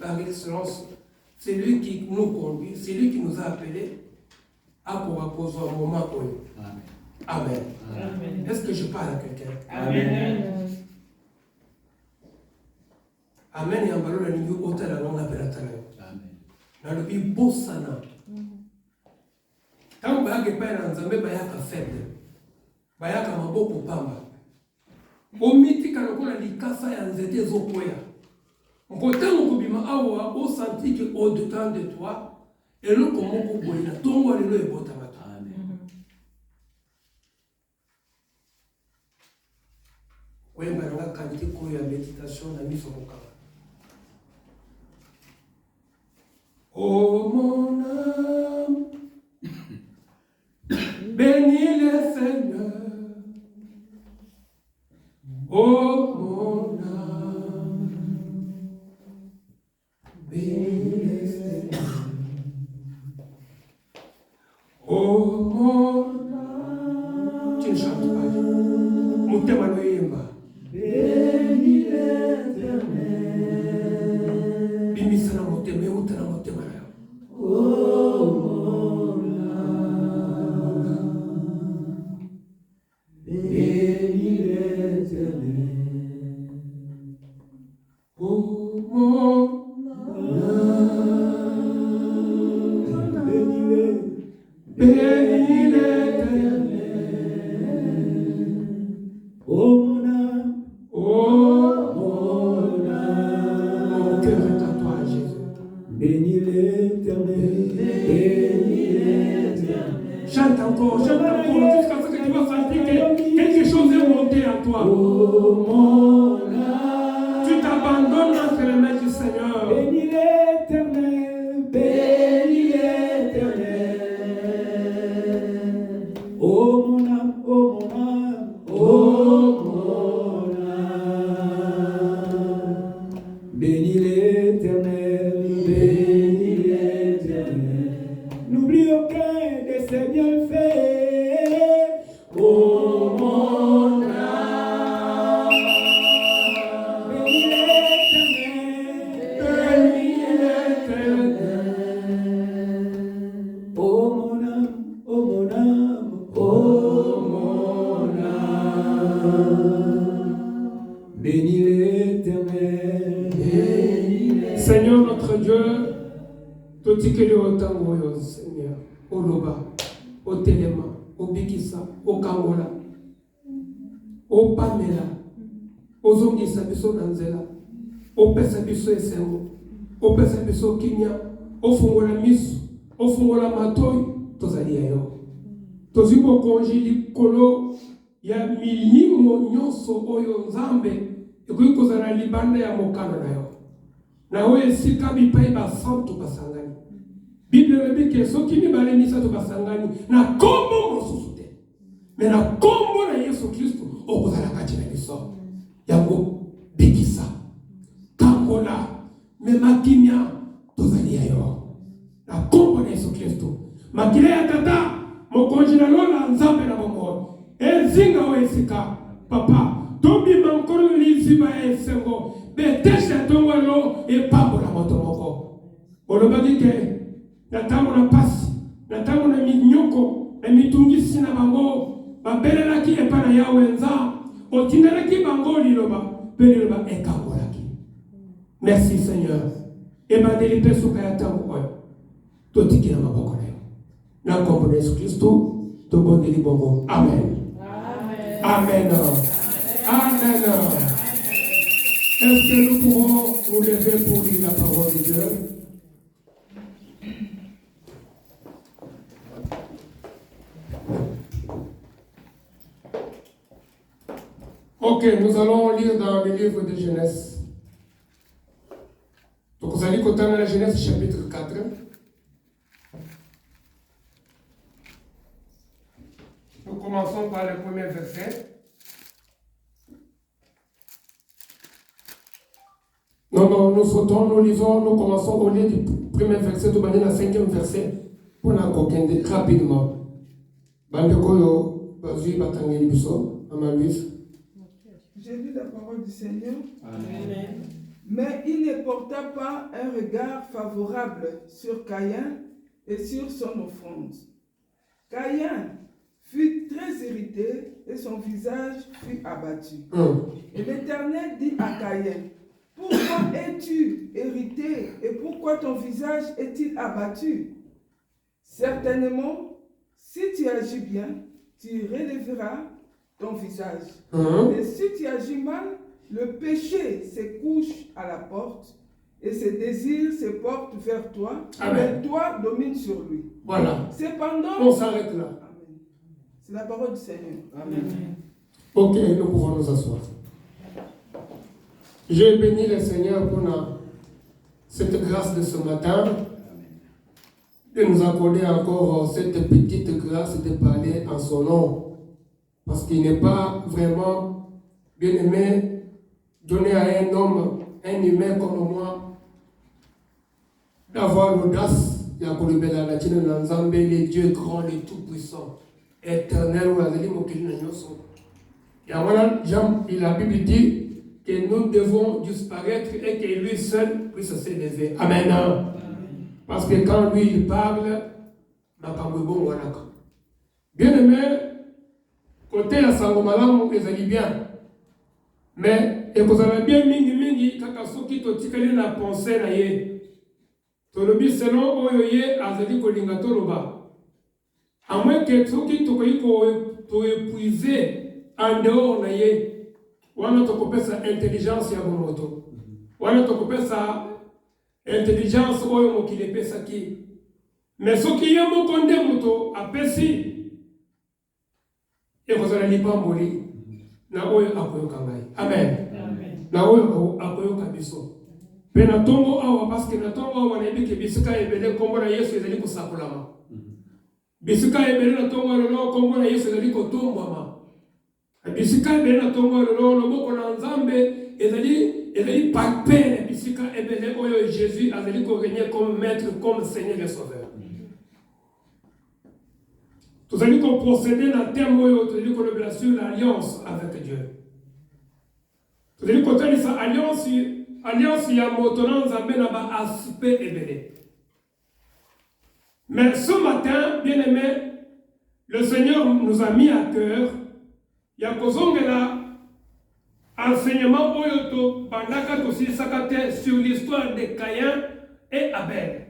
par excellence, c'est lui qui nous conduit, c'est lui qui nous a appelés à pouvoir poser un moment pour nous. Amen. Amen. Est-ce que je parle à quelqu'un? Amen. Amen. Et en bas, la ligne haute, la longue appelle à Talayo. Amen. Dans le but, beau sana. Quand vous avez un Nzambe, vous avez un faible. Vous avez un beau pamba. Au mythique, quand on a dit Kassa et Anzete Zokoya. On peut au senti que au-dedans de toi, et le comment vous voyez, ton voile le est beau tamato. Amen. Oui, mais on a qualité de la méditation, on a mis sur mon camp. Oh mon âme, bénis le Seigneur. Oh mon âme, bénis le Seigneur. Oh mon âme, tu ne chantes pas. Mon thème à l'oeillemba. Bénis l'Éternel. Bimisana mon thème, où t'as mon thème là. Oh mon âme, bénis l'Éternel. Oh mon âme, bénis l'Éternel. Oh mon âme, mon cœur est à toi, Jésus. Bénis l'Éternel, bénis l'Éternel. Chante encore, jusqu'à ce que tu vas sentir que quelque chose est monté en toi. Oh mon âme, tu t'abandonnes entre les mains du Seigneur. Bénis l'Éternel, bénis l'Éternel. Oh mon âme, oh mon âme, oh mon âme. Bénis l'Éternel, bénis l'Éternel. N'oublie aucun de ses bienfaits. Oh mon âme, bénis l'Éternel, bénis l'Éternel. Oh mon âme, oh mon âme, oh mon âme. Bénis l'Éternel, bénis l'Éternel. Seigneur notre Dieu, tout ce que nous avons, Seigneur, au Loba, au Téléma, au Bikissa, au Kangola, au Pamela, au Zongisa Biso Nanzela, au Pesa Biso Esengo, au Pesa Biso Kinya, au Fungola Misu, au Fungola Matoy, tozali ayo. Tozibo konjili kolo ya milimo nyonso oyo Nzambe ekoki kozala libanda ya mokano na yo. Na oyo esika bipai basantu basangani. Bible elobi ke soki mibale misato basangani na kombo mosusu te. Me na kombo na Yesu Kristo okozala kati na biso. Yango bikisa. Kangola memakimia tozali ayo. Na kombo na Yesu Kristo. Makile ya tata mokonji na lola Nzambe na bomo. Ezinga o esika papa tobi mankolo liziba ya esengo betesha tongolo epambo na moto moko. Olobaki ke na tango na pasi na tango na minyoko na mitungisi na bango babelelaki epa na yawe nza otindelaki bango liloba pe liloba ekangolaki. Merci Seigneur. Ebandeli mpe suka ya tango oyo totiki na maboko na yo na kombo na Yesu Kristo tobondeli bongo. Amen. Amen. Amen. Est-ce que nous pouvons nous lever pour lire la parole de Dieu? Ok, nous allons lire dans le livre de Genèse. Donc vous allez compter dans la Genèse chapitre 4. Nous commençons par le premier verset. Non, nous sautons, nous lisons, nous commençons au lieu du premier verset, nous allons dans le cinquième verset pour nous comprendre rapidement. Bandekoyo, vas-y, batangeli biso, Amaluis. J'ai lu la parole du Seigneur. Amen. Mais il ne porta pas un regard favorable sur Caïn et sur son offrande. Caïn fut très irrité et son visage fut abattu. Et l'Éternel dit à Caïn, pourquoi es-tu irrité et pourquoi ton visage est-il abattu? Certainement, si tu agis bien, tu relèveras ton visage. Et si tu agis mal, le péché se couche à la porte et ses désirs se portent vers toi. Amen. Et toi domine sur lui. Voilà. Cependant, on s'arrête là. Amen. C'est la parole du Seigneur. Amen. Ok, nous pouvons nous asseoir. Je bénis le Seigneur pour cette grâce de ce matin, de nous accorder encore cette petite grâce de parler en son nom. Parce qu'il n'est pas vraiment bien aimé donner à un homme, un humain comme moi, d'avoir l'audace, les dieux grands, les tout-puissants, éternels, et la Bible dit que nous devons disparaître et que lui seul puisse s'élever. Amen. Parce que quand lui il parle, bien aimé, côté à Sangomalam, ils allaient bien. Mais, et vous avez bien mingi, kakasoki totikali na pensée na ye. Tolobi selon oyoye azali kolinga toloba. À moins que soki tokoyi ko épuiser en dehors na ye. Wana tokopesa intelligence ya bomoto. Wana tokopesa intelligence oyo mokili epesaki. Mais soki ye moko nde moto apesi, et vous allez lipamboli na oyo akoyoka ngai. Amen. Na oyo akoyoka biso. Pe na tongo awa parce que na tongo awa na ebiki bisika ebele kombo na Yesu ezali kosakolama. Bisika ebele na tongo lelo kombo na Yesu ezali kotombwama. Bisika ebele na tongo lelo loboko na Nzambe ezali pakpe na bisika ebele oyo Jésus azali ko régner comme maître, comme Seigneur et Sauveur. Nous allons procéder dans le terme où nous allons sur l'alliance avec Dieu. Nous allons côté de cette alliance, il y a maintenant un aspect élevé. Mais ce matin, bien aimé, le Seigneur nous a mis à cœur, il y a un enseignement sur l'histoire de Caïn et Abel.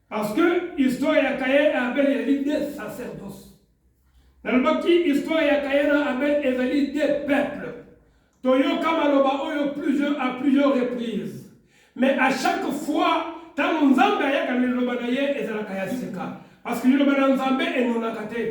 Parce que l'histoire de Caïn et Abel est des sacerdoces. Dans le baki, l'histoire de Caïn et Abel est des peuples. Toyo Kamaloba Oyo à plusieurs reprises. Mais à chaque fois, tant Nzambe ya Kamaloba naye ezalaka seka. Parce que le Nzambe est non akate.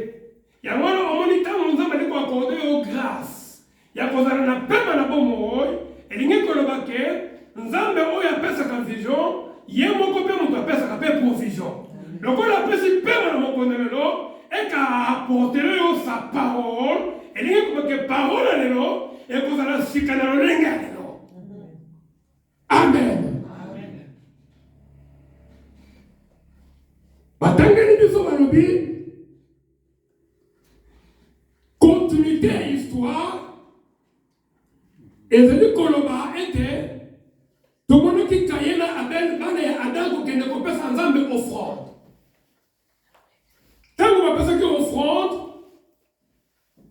Ya wana omoni tant Nzambe liko accordé aux grâces. Ya kozala na pema na bomo oyo, elingi koloba ke Nzambe oyo apesa ka vision. Yé moko pe moto apesa pe provision. Lokola apesi pe na moko lelo et qu'a apporté sa parole et lingi ko ke parole lelo et ko za sikana lenga lelo. Amen. Amen. Batangani biso balobi continuité à histoire et zeli koloba était tout le monde qui Caïn Abel, bana ya Adam qui ne kopesa Nzambe offrande. Tant qu'on va passer offrande,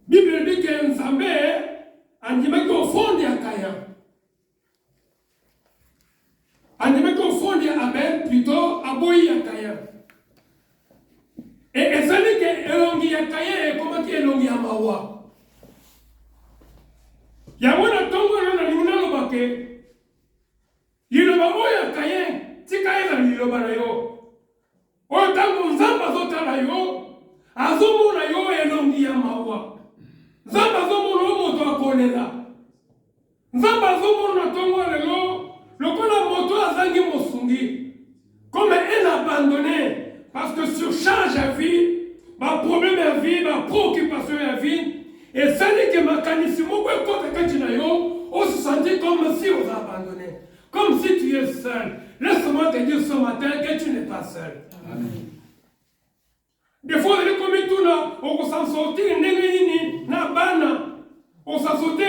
Bible dit que Nzambe andima ki offrande ya Caïn. Andima ki offrande ya Abel plutôt aboyi ya Caïn. Et ezali que elongi ya Caïn comment ki elongi ya mawa. Ya wana tongo na linguna lobake. Liloba oyo Caïn, tika eza liloba na yo. Oyo tango Nzambe azotala yo, azomona yo elongi ya mawa. Nzambe azomona yo moto akolela. Nzambe azomona tongo lelo, lokola moto azangi mosungi. Comme elle abandonné, parce que surcharge à vie, ma problème à vie, ma préoccupation à vie, et ça dit que ma canissimo peut être quand tu n'as yo, on se sentit comme si on a abandonné. Comme si tu es seul. Laisse-moi te dire ce matin que tu n'es pas seul. Amen. Des fois, on est comme tout là, on s'en sortir, na bana, on s'en sortir,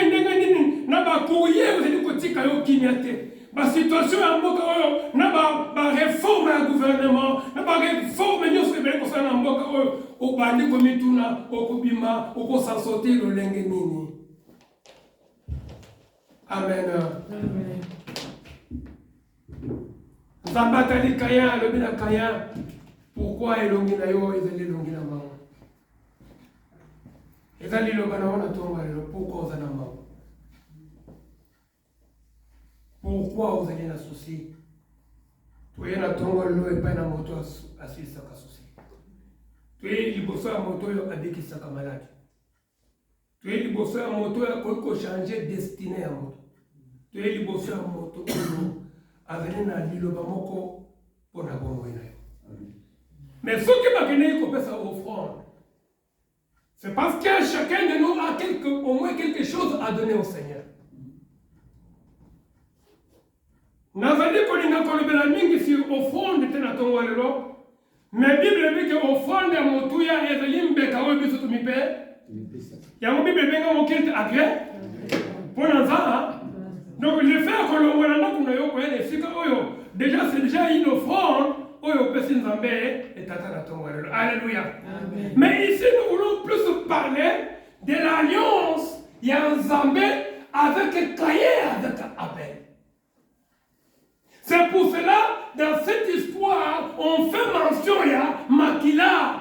na ba courrier, vous allez côté kayo kinyate. La situation est en mboka oyo, na réforme ya gouvernement, na réforme nyonso ebele kosala na mboka oyo, obandi komituna, okobima, okosansote lolenge nini. Amen. Amen. Nzambe atali Kayin, alobi na Kayin, pourquoi elongi na yo ezali elongi na mawa? Ezali liloba na wana tonga lelo, pourquoi oza na mawa? Pourquoi vous allez l'associer? Tu es la tonga lelo epai na moto asilisaka souci. Tu es liboso ya moto oyo abikisaka maladi. Tu es liboso ya moto oyo akoki kochange destine ya moto. Tu es liboso ya moto oyo aveni na liloba moko mpona bongo na yo. Mais soki bakendeki kopesa offrande, c'est parce que chacun de nous a au moins quelque chose à donner au Seigneur. Nazali kolinga kolobela mingi sur offrande te na tongo lelo, mais Bible dit que offrande ya motuya ezali mbeka oyo biso tumipe. Yango Bible benga mokilte agré pour nzala. Donc le fait que l'on voit na kuna yo ko ene sika oyo déjà c'est déjà une offrande oyo pesi nzambe et tata na tongo lelo. Alléluia. Amen. Mais ici nous voulons plus parler de l'alliance ya nzambe avec Kayin avec Abel. C'est pour cela, dans cette histoire, on fait mention à Makila.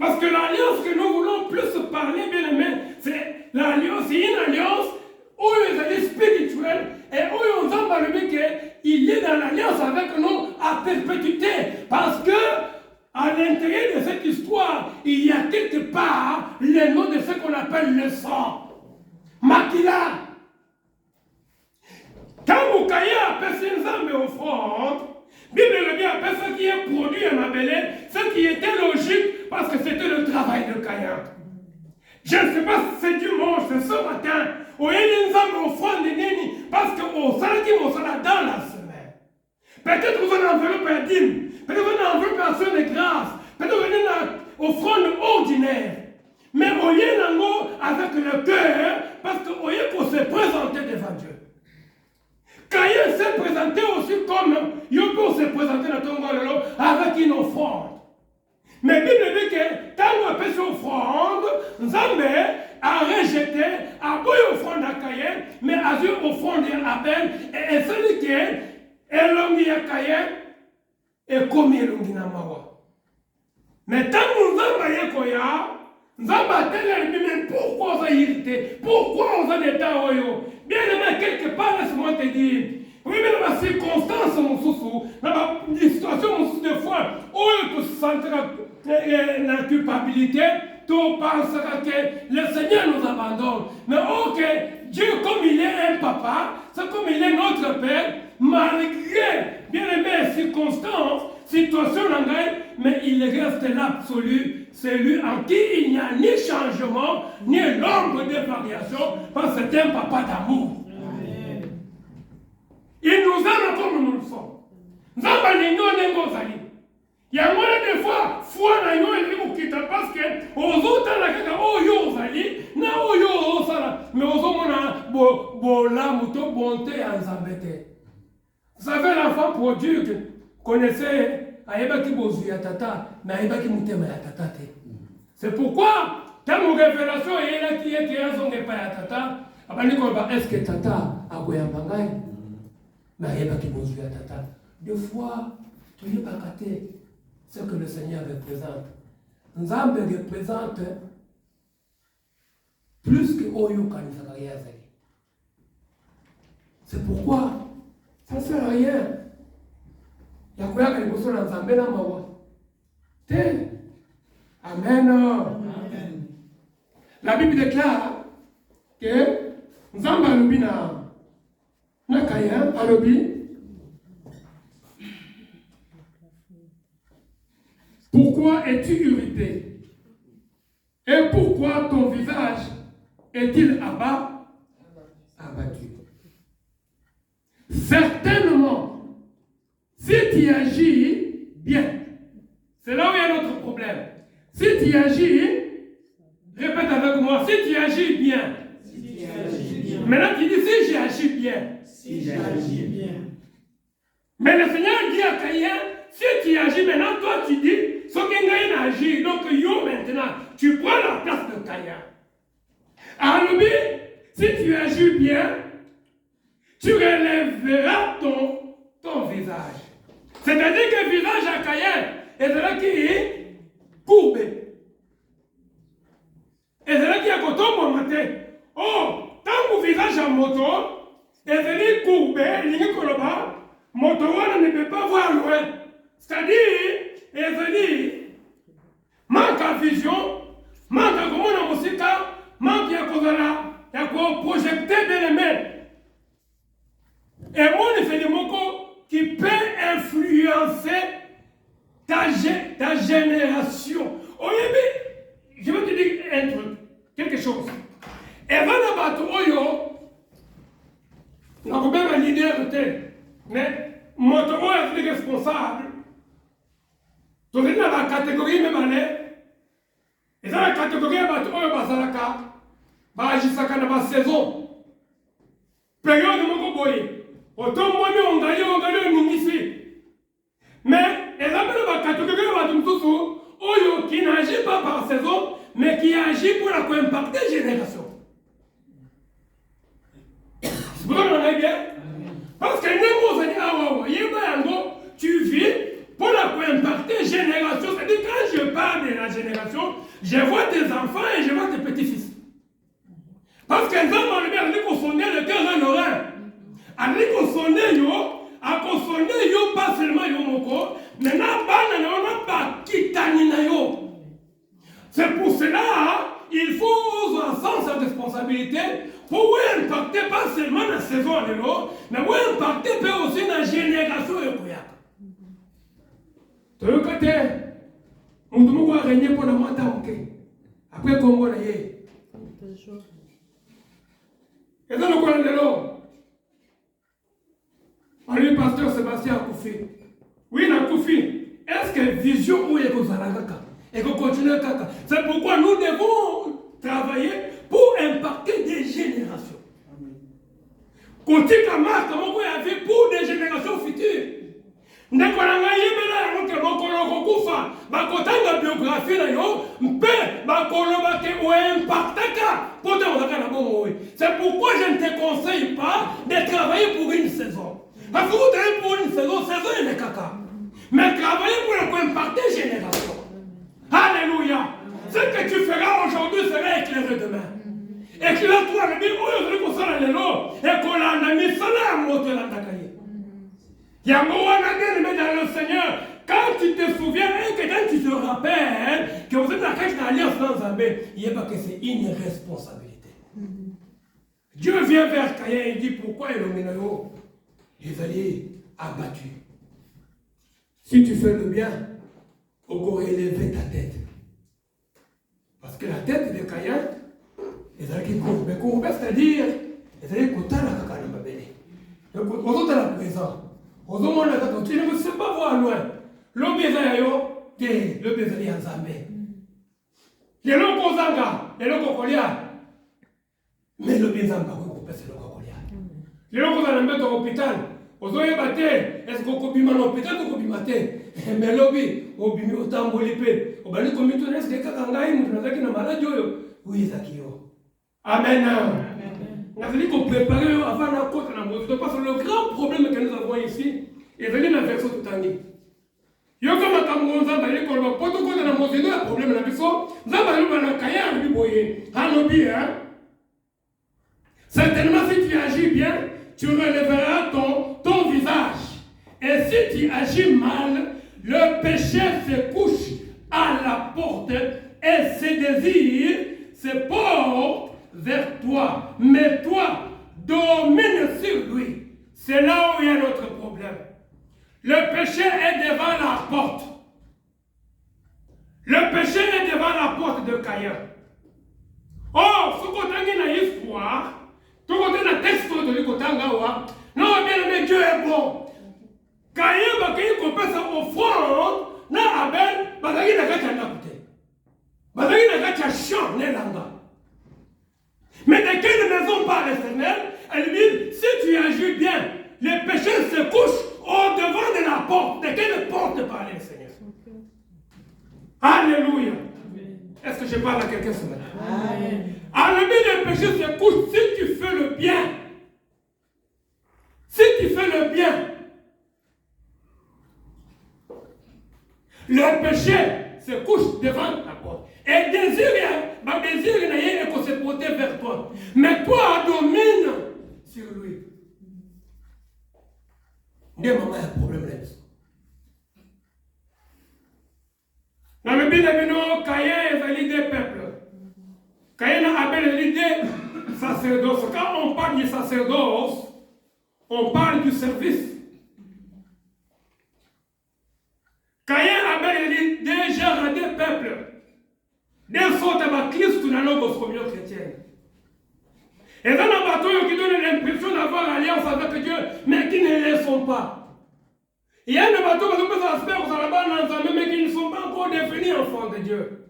Parce que l'alliance que nous voulons plus parler, bien aimé, c'est l'alliance, c'est une alliance où ils sont spirituels et où on a parlé qu'il est dans l'alliance avec nous à perpétuité. Parce que, à l'intérieur de cette histoire, il y a quelque part le nom de ce qu'on appelle le sang. Makila. Quand vous caillez à personne Nzambe offrande, Bible le dit à ce qui est produit à Mabélé, ce qui était logique parce que c'était le travail de Kayin. Je ne sais pas si c'est dimanche, c'est ce matin, où il y a Nzambe offrande de Nini, parce qu'on s'en dans la semaine. Peut-être que vous en enveloppe à dîme, peut-être que vous en enveloppe à action de grâce, peut-être que vous en offrande ordinaire. Mais au lieu d'en avec le cœur, parce qu'au lieu qu'on se présenter devant Dieu. Kayin s'est présenté aussi comme il peut se présenter dans ton gololo avec une offrande. Mais la Bible dit que quand on a fait une offrande, Nzambe a rejeté, a beau offrande à Kayin, mais a dû offrande à Abel, et celui qui est elongi à Kayin, et comme elongi na mawa. Mais tant que Nzambe y est koya, Nzambe a tellement mais pourquoi on va irriter? Pourquoi on va l'état oyo? Bien aimé, quelque part, laisse-moi te dire, oui, mais dans la circonstance, mon sous, dans la situation, mon sous, des fois, où tu sentiras la culpabilité, tu penseras que le Seigneur nous abandonne. Mais ok, Dieu, comme il est un papa, c'est comme il est notre Père, malgré, bien aimé, circonstances, situation mais il reste l'absolu, celui en qui il n'y a ni changement, ni l'ombre de variation, parce que c'est un papa d'amour. Il nous aime comme nous le sommes. Nous avons des gens. Il y a moins de fois, foi na yo et qui parce que aux autres la oh yo zali, na oh yo sala, mais aux autres on a la moto bonté en zambete. Vous savez l'enfant prodigue connaissait aïba qui bozu ya tata, mais aïba qui mutema ya tata te. C'est pourquoi dans mon révélation et là qui est raison de pas ya tata, abani ko ba est-ce que tata a goya bangai? Mais aïba qui bozu ya tata. Deux fois tu n'es pas caté. Ce que le Seigneur représente. Nzambe représente plus que Oyo Kanisakaya. C'est pourquoi ça ne sert à rien. Il y a quoi que les gens Nzambe na mawa. Amen. Amen. La Bible déclare que Nzambe alobi na Kayin alobi. Pourquoi es-tu irrité? Et pourquoi ton visage est-il abattu? Certainement, si tu agis bien, c'est là où il y a notre problème. Si tu agis, répète avec moi, si tu agis bien. Maintenant tu dis si j'agis bien. Si j'agis bien. Mais le Seigneur dit à Caïn, si tu agis maintenant, toi tu dis, ce que Caïn agit, donc yo maintenant, tu prends la place de Caïn. Alors, si tu agis bien, tu relèveras ton visage. C'est-à-dire que le visage à Caïn est là qui est courbé. Et c'est là qui a côté au matin. Oh, tant que visage à moto, et c'est là courbé, il y a un moto ne peut pas voir loin. C'est-à-dire, et c'est là, manque à vision, manque à comment la musique, manque à cause là, il y a quoi projeter bien les mains. Et moi, c'est des mots qui peut influencer ta génération. Oh, je vais te dire un truc, quelque chose. Et va la battre, on a même un leader, mais mon est responsable. Tu es dans la catégorie même année. Et dans la catégorie, agissaka dans la saison. Période de mon boy. Autant moi, on gagne, ici. Mais, et là, dans la catégorie, qui n'agit pas par saison, mais qui agit pour la impacter génération. C'est pour ça qu'on est bien. Parce que tu vis pour la impacter génération. C'est-à-dire quand je parle de la génération, je vois tes enfants et je vois tes petits-fils. Parce que les hommes, on dit qu'on sonne le cœur de l'oreille. On dit qu'on sonne pas seulement mon corps, mais on n'a pas quitté. C'est pour cela il faut un sens de responsabilité pour impacter pas seulement la saison de l'eau, mais pour impacter aussi la génération de l'Ouyaka. De l'autre côté, on doit régner pour le mois d'Aouké. Après, Congo, on est. Et dans le coin de l'eau, on lui pasteur Sébastien Koufi. Oui, na Koufi. Est-ce que vision ou est et qu'on continue à caca. C'est pourquoi nous devons travailler pour impacter des générations. Côté Kamar, comment vous avez pour des générations futures. Nous avons biographie, c'est pourquoi je ne te conseille pas de travailler pour une saison. Parce que vous travaillez pour une saison est caca. Mais travailler pour impacter des générations. Alléluia. Ce que tu feras aujourd'hui sera éclairé demain. Éclaire-toi, le Bible, aujourd'hui, qu'on s'en et qu'on a mis ça là à monter la takaye. Il y a un moment dans le Seigneur, quand tu te souviens et que quand tu te rappelles que vous êtes dans quelque alliance dans Zambé, il n'y a pas que c'est une responsabilité. Dieu vient vers Caïn et dit pourquoi il est au il allait abattu. Si tu fais le bien, on pourrait élever ta tête. Parce que la tête de Caïn, elle est courbée, c'est-à-dire, elle est coutée à la cacaramabélé. Donc, on est à la présence. On demande à la tu ne sais pas voir loin. L'homme est là, le baiser en Zambé. Il y a l'homme au Zanga, et l'homme au Kolia. Mais le baiser en Zambé, c'est le Kolia. Il y a l'homme au Zambé dans l'hôpital. Aux oeufs battés, est-ce qu'on peut bien l'hôpital ou qu'on peut mater? Mais l'objet, au bimi autant molipé. Au bali comme tu n'es que kangaï, nous n'avons qu'une maladie. Oui, Zakio. Amen. Nous avons qu'on prépare avant la côte à la mosquée. Parce que le grand problème que nous avons ici, est venu dans la version tout année. Il y a comme un Cameroun, ça va aller pour le protocole de la mosquée, il y a un problème là-dessus. Ça va aller pour le cahier à l'uboyer. Hein? Certainement, si tu agis bien, tu relèveras ton visage. Et si tu agis mal, le péché se couche à la porte et ses désirs se portent vers toi. Mais toi, domine sur lui. C'est là où il y a notre problème. Le péché est devant la porte. Le péché est devant la porte de Caïn. Oh, ce qu'on a une histoire, tout le monde a un texte de l'Ikotangawa. Non, bien aimé, Dieu est bon. Caïn va couper sa offrande, na Abel, bazaki na kati ya nakute. Bazaki na kati ya champ, ne langa. Mais de quelle maison parle l'Éternel? Elle dit, si tu agis bien, les péchés se couchent au devant de la porte. De quelle porte parler, Seigneur? Alléluia. Est-ce que je parle à quelqu'un ce matin? Alors, les péchés se couchent si tu fais le bien. Si tu fais le bien, le péché se couche devant la porte. Et désir est qu'on se porte vers toi. Mais toi, domine sur lui. Des moments, il y a un problème là-dessus. Dans le Bible, Caïn est l'idée peuple. Caïn a appelé l'idée sacerdoce. Quand on parle du sacerdoce, on parle du service. Caïn a appelé l'idée genre des peuples. Des sortes de Christ dans nos communautés chrétiennes. Et dans un bateau qui donne l'impression d'avoir alliance avec Dieu, mais qui ne le sont pas. Il y a des bateaux qui sont mais qui ne sont pas encore définis enfants de Dieu.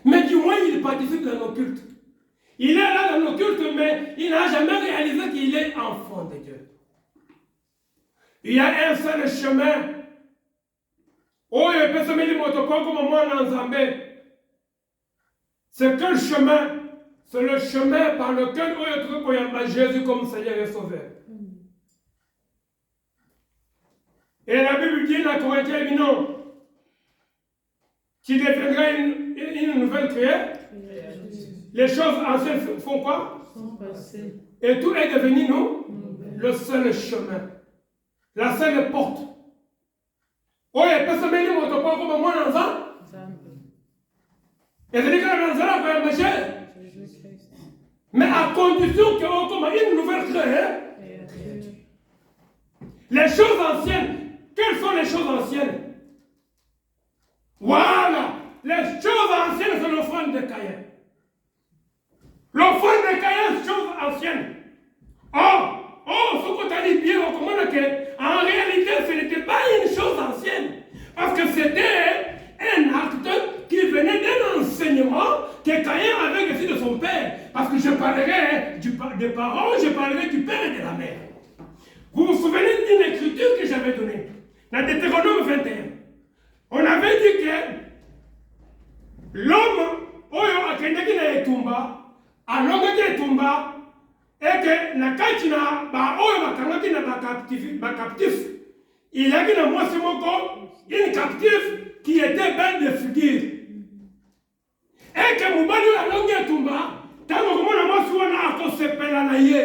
Mais du moins, il participe dans nos cultes. Il est là dans nos cultes, mais il n'a jamais réalisé qu'il est enfant de Dieu. Il y a un seul chemin. Oh, il peut se mettre motocon comme moi en Zambie. C'est quel chemin? C'est le chemin par lequel on a Jésus comme Seigneur et Sauveur. Et la Bible dit dans Corinthiens, dit non. Tu deviendras une nouvelle créée. Les choses anciennes font quoi? Sont passées. Et tout est devenu, nous, le seul chemin. La seule porte. Oh, il peut se mettre mon topo comme moi dans ça. Et c'est dit que dans ça, on va marcher. Mais à condition qu'on comme une nouvelle créée. Les choses anciennes. Quelles sont les choses anciennes? Voilà. Les choses anciennes, c'est l'offrande de Caïn. L'offrande de Caïn, c'est chose ancienne. Ce que tu as dit bien, on comprend qu'en réalité, ce n'était pas une chose ancienne. Parce que c'était un acte qui venait d'un enseignement que Caïn avait reçu de son père. Parce que je parlerai des parents, je parlerai du père et de la mère. Vous vous souvenez d'une écriture que j'avais donnée? Dans Deutéronome 21. On avait dit que l'homme, a quelqu'un qui est Tumba, a l'homme qui est Tumba, et que la katina, captif, il y a une captive qui était belle de figure. Et que Moubali la longue est Tumba, tant que moi suis a cause de pelanaye,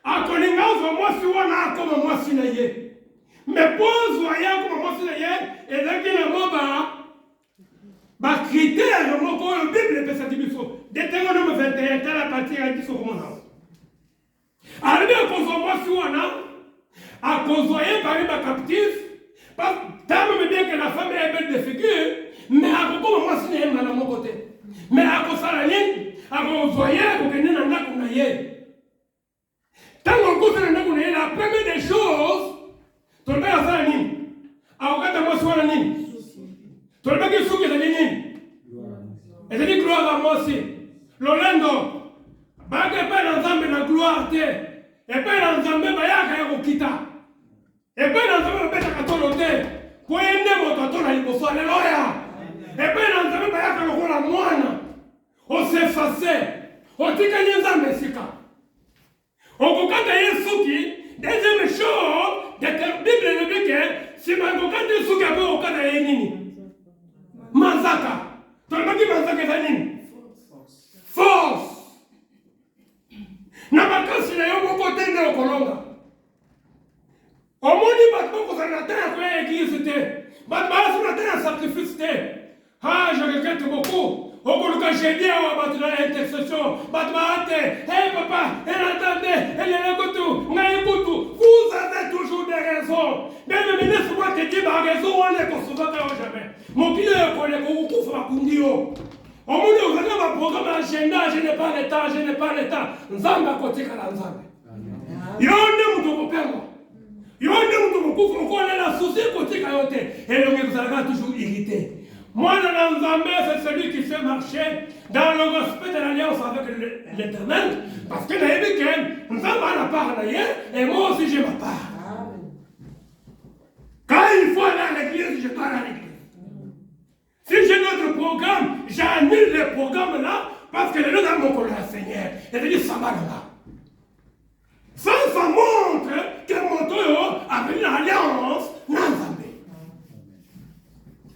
a kolinga moi suis a comme moi sinaye. Mais pour voyant comme moi sinaye, et là qui n'a pas critère, la Bible peut s'attirer sur Deutéronome 21, dans la partie à 10 comment ça. Alors, à cause de moi, à cause de par ma captif, parce que bien que la femme est belle de figure, mais à cause de moi, c'est à mon côté. Mais à cause de la ligne, à cause de moi, tant qu'on cause de la première des choses, tu le mets à ça, à regarder moi sur la ligne. Tu le mets sur la ligne. Et je dis gloire à moi aussi. Lolendo. Bague pas l'ensemble de la gloire. Et pas l'ensemble de la Rokita. Et pas l'ensemble de la Catolote. Pour aider mon tonton à l'Ibosso. Alléluia. Et pas l'ensemble de la moine. On s'est effacé. On dit qu'il y a un Mexicain. On peut quand il y a un souki. Deuxième chose, la Bible dit que si je quand il y a un souki, on peut quand il y a un nini. Manzaka. Tu n'as pas dit Manzaka est un nini. Force. Na makasi na yo moko tende okolonga. Omoni bato boko za na terre kwa église te. Bato ba sur la terre sacrifice te. Ah, je regrette beaucoup. Okoluka jeudi awa bato na intercession. Bato ba te. Hey papa, elle entendait, elle est goto, ngai goto. Vous avez toujours des raisons. Même le ministre moi te dit ba raison on est consommé jamais. Mon kilo ko kufa kundio. Au moment où vous avez un programme agenda, je n'ai pas le temps, je n'ai pas le temps. Nzamba kotika la nzambe. Yonde mtu mopengwa. Yonde mtu mkufu mko na souci kotika yote. Et donc vous allez toujours irrité. Moi, dans Nzambe, c'est celui qui fait marcher dans le respect de l'alliance avec l'Éternel. Parce que nous avons la part et moi aussi j'ai ma part. Quand il faut aller à l'église, je pars à l'église. Si j'ai notre programme, j'annule les programmes là parce que les deux dans mon colère, Seigneur. Et je dis, ça va là-bas. Ça montre que mon toyo a venu l'alliance dans Nzambe.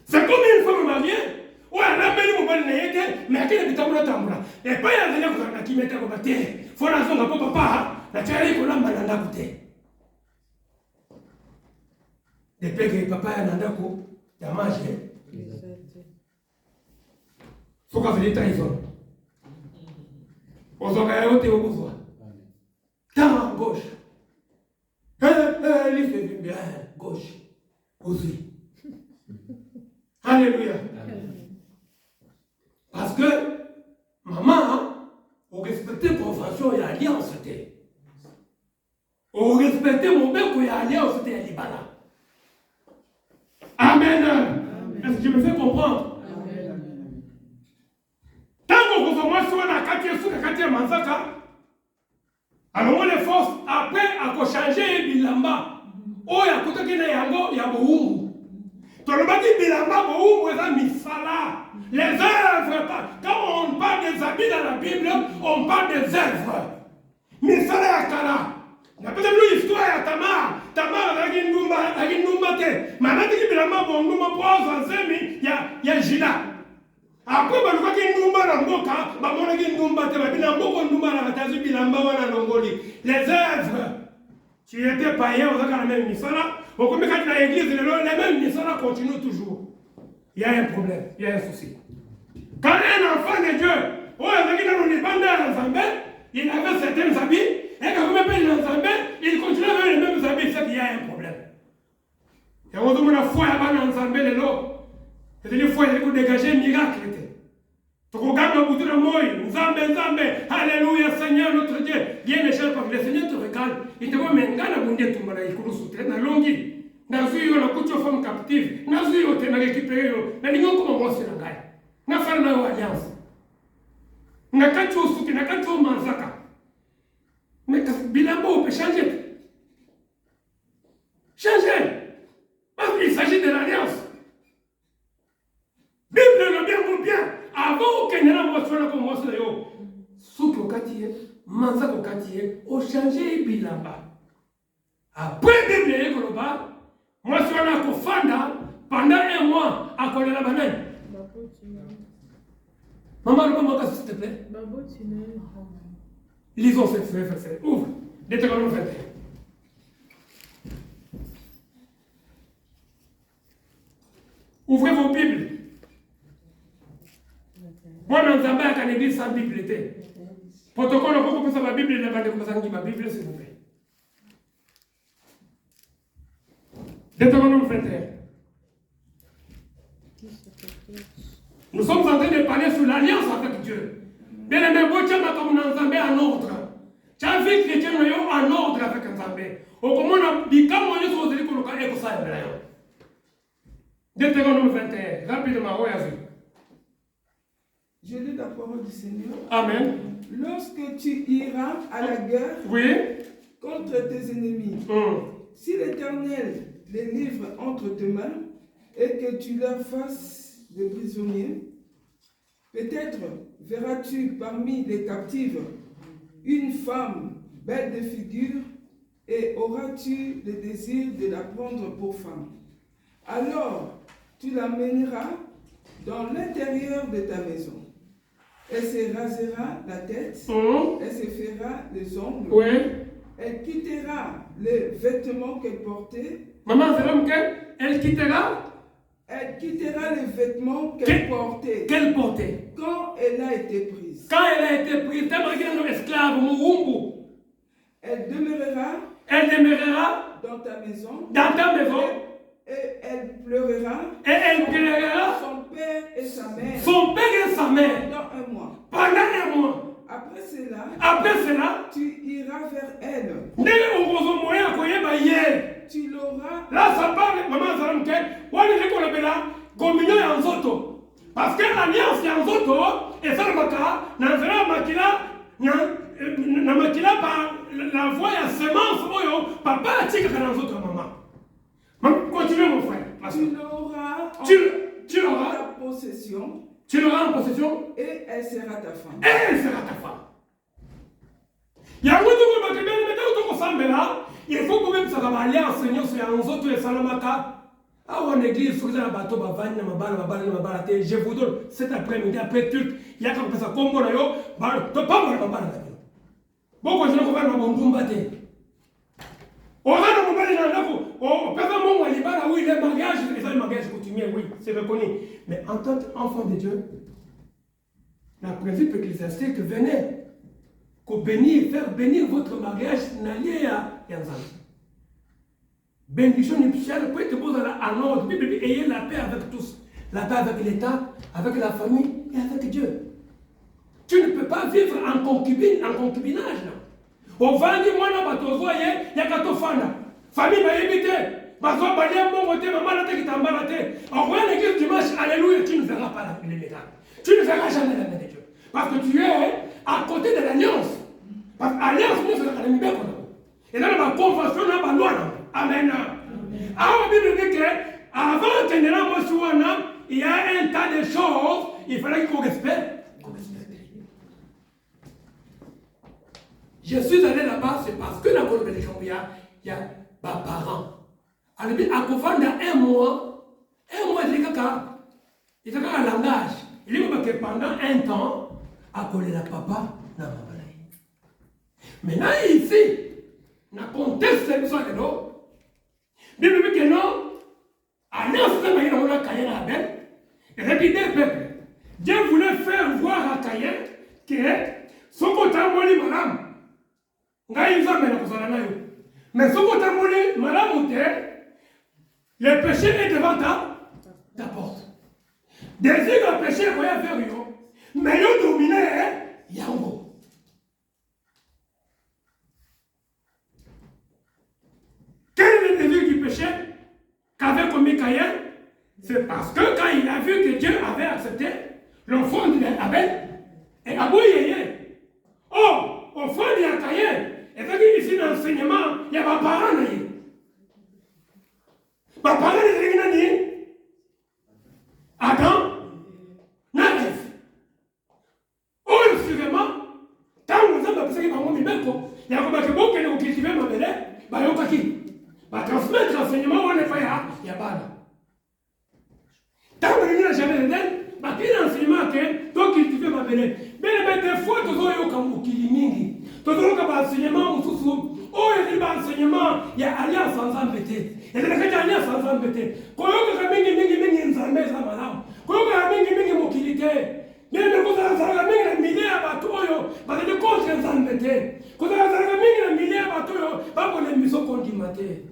C'est comme une femme mariée. Ouais, elle a mis mon bal négué, mais elle a dit tambour tambour. Et pas y a rien qui mette comme terre. Faut la zone pour papa. La terre qu'on a malanda côté. Depuis que papa est nanda ko, il a mangé. Faut qu'on fasse des trahisons. On s'en va au théo pour soi. Tant gauche. Il fait bien gauche. Aussi. Alléluia. Parce que maman, on respectait profession et alliance. On respectait mon père qui a alliance et Libana. Amen. Est-ce que je me fais comprendre? Amen. Tant qu'on commence sur la quartier Manzaka, alors on les force après à changer Bilamba. Oh, il y a côté qui est yango, il y a beaucoup. Tout le monde dit Bilamba, beaucoup, ils ont mis ça là. Les œuvres, quand on parle des habits dans la Bible, on parle des œuvres. Misala Akala. Na peut-être l'histoire à Tamar. Tamar a une numba. Maintenant, il y a un numba pour il y a Gila. Après, il y a une numba dans le boca. Il y a une numba, il y a un numba. Les œuvres. Tu étais païen, on a la même misala. Au comme quand la église, les mêmes misala continuent toujours. Il y a un problème, il y a un souci. Quand un enfant de Dieu, il avait certains habits, et quand on appelle les habits, il continue avec les mêmes habits, c'est qu'il y a un problème. Et on demande la foi avant l'ensemble de l'eau. C'est-à-dire qu'il faut dégager un miracle. Tu regardes le bout de moi, Nzambe, Alléluia, Seigneur notre Dieu. Bien mes chers, parce que le Seigneur te regarde, il te voit maintenant la bonne Dieu, tu m'as dit, il soutenir dans l'ongi. Dans une la couture femme captive, dans une tu m'as récupéré, mais nous comment moi c'est la gagne. N'a fait une alliance. N'a qu'à tout soutenir, n'a qu'à tout manzaka. Mais Bilabo peut changer. Changer. Parce qu'il s'agit de l'alliance. Bible le bien ou bien. Avant qu'il n'y ait pas de comme moi, c'est là. Souk au quartier, manzaka au quartier, au changer Bilamba. Après Bible et Koloba, moi je suis là pour Fanda pendant un mois à connaître la banane. Maman, le moment, s'il te plaît. Lisons cette verset. Ouvre. Deutéronome 21. Ouvrez vos Bibles. Moi, dans Zambé, à une église sans Bible, protocole, on peut faire ma Bible, il n'y a pas de ma Bible, s'il vous plaît. Deutéronome 21. Nous sommes en train de parler sur l'alliance avec Dieu. Bien aimé, vous êtes comme Nzambe en ordre. Tu as vu que chrétien en ordre avec Nzambe. Au comment on a dit, comme on est sur le cas, et vous savez. Deutéronome 21. Rapidement, oui, Azul. Je lis la parole du Seigneur. Amen. Lorsque tu iras à la guerre contre tes ennemis, si l'Éternel les livre entre tes mains et que tu leur fasses des prisonniers, peut-être verras-tu parmi les captives une femme belle de figure et auras-tu le désir de la prendre pour femme. Alors tu la mèneras dans l'intérieur de ta maison. Elle se rasera la tête, elle se fera les ongles, elle quittera les vêtements qu'elle portait. Maman, c'est l'homme qu'elle quittera? Elle quittera les vêtements qu'elle portait. Qu'elle portait? Quand elle a été prise. Quand elle a été prise, t'es esclave, Mourumbu. Elle demeurera dans ta maison. Dans ta maison. Et elle pleurera. Et elle pleurera. Son père et sa mère. Son père et sa mère. Pendant un mois. Pendant un mois. Après cela, tu iras vers elle. Tu l'auras. Là, ça parle, maman, ça me dit, on est là, communion en soto. parce que l'alliance ya nzoto esalamaka na nzela makila na makila par la voie ya semence oyo papa atikaka na nzoto ya maman. Continue mon frère. Tu l'auras en possession. Tu l'auras en possession. Et elle sera ta femme. Et elle sera ta femme. Yango tuko bakebele metako toko sambela, il faut que même ça va aller enseigner sur ya nzoto esalamaka. Ah, en église, vous avez un bateau, je vous donne cet après-midi, après Turc, il y a comme ça, comme on a yo, tu peux pas voir ma balle. Bon, quand je ne vois pas mon bon bâté. On va dans mon balle, on peut faire mon walibala, oui, les mariages, les mariages coutumiers, oui, c'est reconnu. Mais en tant qu'enfant de Dieu, la principe ecclésiastique que venez, qu'on bénisse, faire bénir votre mariage, n'allez à Yanzan. Bénédiction nuptiale, peut être posée à l'ordre, ayez la paix avec tous. La paix avec l'État, avec la famille et avec Dieu. Tu ne peux pas vivre en concubinage. On va dire, moi, il y a qu'à fana. Famille va éviter. Parce qu'on va dire, mon côté, maman, la tête qui t'emballe. On voit l'église dimanche, alléluia, tu ne verras pas les médailles. Tu ne verras jamais la main de Dieu. Parce que tu es à côté de l'alliance. Parce que l'alliance, nous, c'est la calamité. Et dans la convention, on a pas loi. Amen. Alors, la Bible dit qu'avant que il y a un tas de choses, il fallait qu'on respecte. Je suis allé là-bas, c'est parce que la colonisation, il y a des parents. Alors, à Kofanda, un mois, il y a un langage. Il dit que pendant un temps, à coller la papa, n'a pas mal. Maintenant, ici, on a contesté cette de l'eau. Bible dit que non, alliance de Maïna, on a Caïn à Abel, et répétez peuple. Dieu voulait faire voir à Caïn que son côté moli madame, mais son côté moli madame, le péché est devant ta porte. Désir le péché, il va faire yo, mais yo dominé, yango. Quel est le désir du péché qu'avait commis Caïn? C'est parce que quand il a vu que Dieu avait accepté l'offrande d'Abel et Abouyeye. Oh, offrande de Caïn. Et donc ici dans l'enseignement, il y a ma parent. Ma parent est Adam, Naïf. Oh, suivant, tant que vous avez pensé que vous avez il y a comme que vous qui cultivez ma belle, bah, vous avez transmettre l'enseignement, on n'est pas là, il y a pas là. Tant que vous n'avez jamais dit, bah, quel enseignement que toi cultiver ma belle. Mais des fois, tu as eu comme mingi. Tu as eu comme enseignement, oh, il y a enseignement, il y a alliance sans embêter. Il y a des alliances sans embêter. Quand il y a mingi, nzambe za malamu. Quand il y a mingi, mokilité. Mais vous avez un milliard de bateaux, vous avez des contre embêter. Quand vous avez un milliard de bateaux, pas pour les maisons condimentées.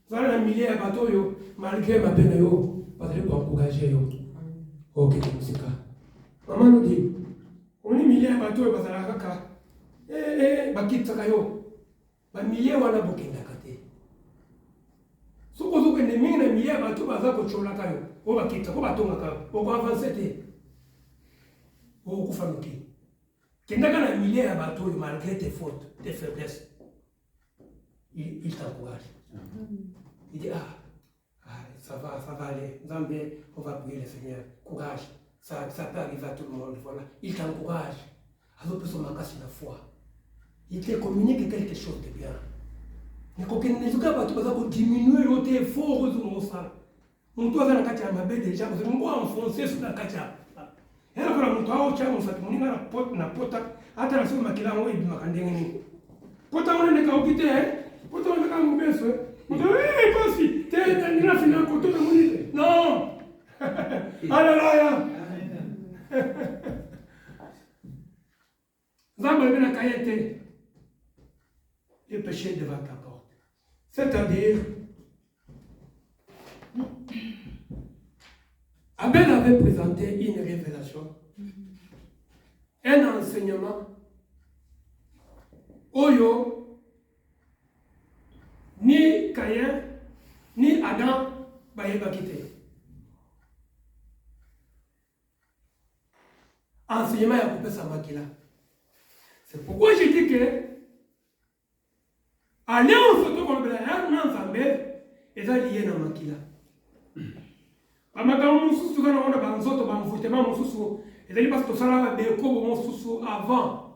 Vous avez un milliard de bateaux, malgré ma peine, vous allez encourager. Ok, c'est ça. Maman nous dit, on est milliard de bateaux, vous allez kaka. Bakitsaka yo. Ba milliard wana bokenda kate. Soko zoko ne mingi na milliard de bateaux baza ko chola kayo. O bakitsa ko batonga kayo. O ko avancer te. O ko fanuki. Kenda kana milliard de bateaux malgré tes fautes, tes faiblesses. Il t'encourage. Il dit ça va aller. Zambé, on va prier le Seigneur. Courage. Ça peut arriver à tout le monde. Voilà. Il t'encourage. Alors, pour son langage, la foi. Il te communique quelque chose de bien. Mais quand on ne pas tout diminuer l'autre effort, on doit faire la katia ma bête déjà. Vous allez enfoncer sur la katia. Et là, on doit avoir un fait. On a la porte, na porte. Attends, c'est ma kila, on est ma candénie. Porte, on est qu'à quitter. Porte, on est qu'à nous baisser. On dit, oui, pas si. T'es là, fini un côté de mon idée. Non. Alléluia. Le péché devant ta porte. C'est-à-dire, Abel avait présenté une révélation, un enseignement. Oyo, ni Caïn, ni Adam, Baye Bakite. enseignement ya kopesa makila. C'est pourquoi je dis que alliance to kolobela ya na nzambe eza lié na makila. Bamakambo mosusu kana wana banzoto bamvutema mosusu ezali parce tosala bekobo mosusu avant.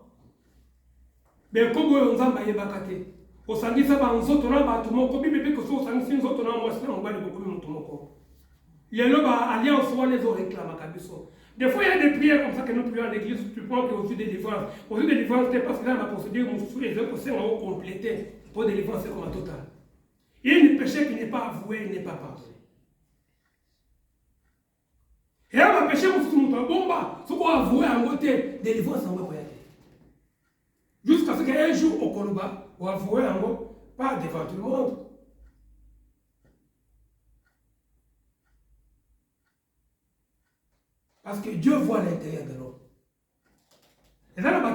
Bekobo oyo nzambe ayebaka te. Osangisa banzoto na bato moko bible pe koso osangisi nzoto na mwasi na mobali bokomi moto moko. Lelo ba alliance wana ezo réclame biso. Des fois il y a des prières comme ça que nous prions à l'église, tu penses qu'au jour de délivrance. Au jour de délivrance, c'est parce que là la procédure mosusu les autres c'est en compléter pour délivrance c'est comme total. Il y a un péché qui n'est pas avoué, il n'est pas pardonné. Et là, le péché, ce qu'on a avoué en côté, délivrance en côté. Jusqu'à ce qu'un jour, au Koloba, on a avoué en côté, pas devant tout le monde. Parce que Dieu voit l'intérieur de l'homme. Et là, il y a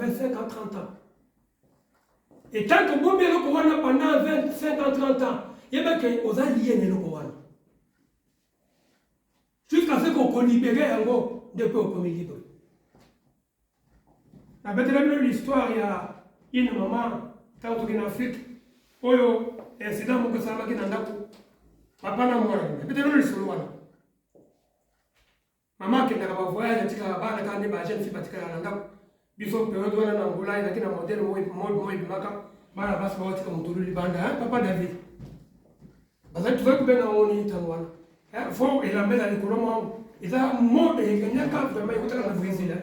25 ans, 30 ans. Et tant que vous avez pendant 25 ans, 30 ans, il y a des gens qui ont lié le Coran. Jusqu'à ce qu'on libère un gros depuis qu'on est libre. L'histoire, il y a une maman, quand on est en Afrique, il y a un incident qui s'est passé dans le papa n'a pas été peut-être l'histoire. Maman qui n'a pas voyagé, elle a pas de jeune fille parce qu'elle a un biso période wana na Angola ina kina modèle moi bimaka bana basi ba watika mutulu libanda papa David baza tuwe kubenga woni tangwana fo elambela likolo mwa eza mode ekanya ka vraiment ikutaka na Brazil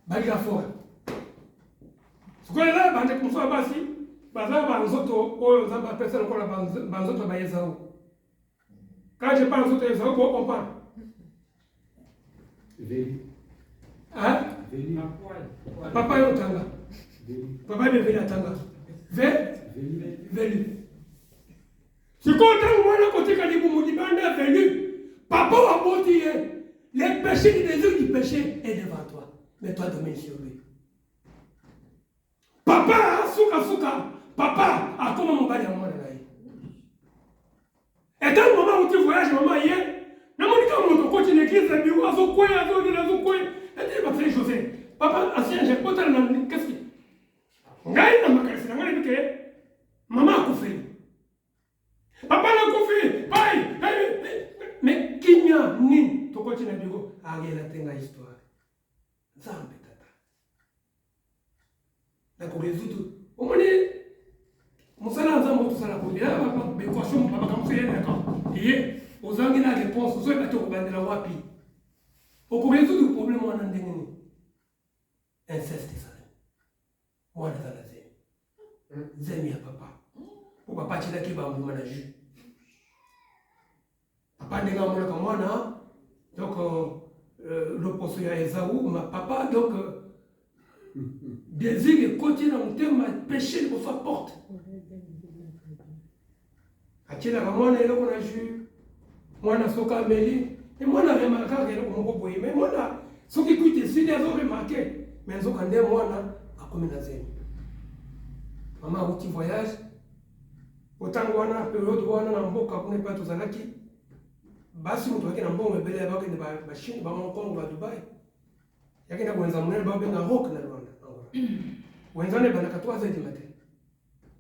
balika fort sukola bande kumso basi baza banzoto oyo nzamba pesa lokola banzoto bayeza. Quand je parle de ça, vous comprenez? Hein? Papa est au Tanga. Papa est venu à Tanga. Velu. Ce qu'on a côté Kaliboumoudibanda velu. Papa a bâti les péchés, les œuvres du péché est devant toi. Mais toi domine sur lui. Papa a souka. Papa a comment mon bali à moi là. Et dans le moment où tu voyages, maman, hier, on continue l'église, et puis on a son coin, et tu vas faire José. Papa, ancien, j'ai pas de qu'est-ce qu'il y a? Maman a coupé. Papa l'a coupé. Mais qui n'y a ni, tu continues à dire, ah, il y a une histoire. Ça, on peut tata. D'accord, résoudre. Au moins, musala nzambo tusala kobela papa bekosho papa kamfeye d'accord et ozangi na réponse ozo ebate okobandela wapi okoresoudre le problème wana ndenge nini inceste ça wana zala zemi ya papa po papa atilaki bambuma na jus papa ndenge amonaka mwana donc loposo ya Esaü ma papa donc désir et continue à motema péché pour sa porte. Atila kamwana eloko na jus mwana soka meli et mwana remarquer que eloko moko boye mais mwana soki kuite sidi azo remarquer mais nzoka nde mwana akomi na zemi. Mama uti voyage otango wana période wana na mboka kuna pa tozalaki basi mutu akina mbongo ebele abakende ba Chine ba Hong Kong ba Dubai yakenda kwenza munene ba benga rock na Rwanda. Wenzane bana 3h du matin.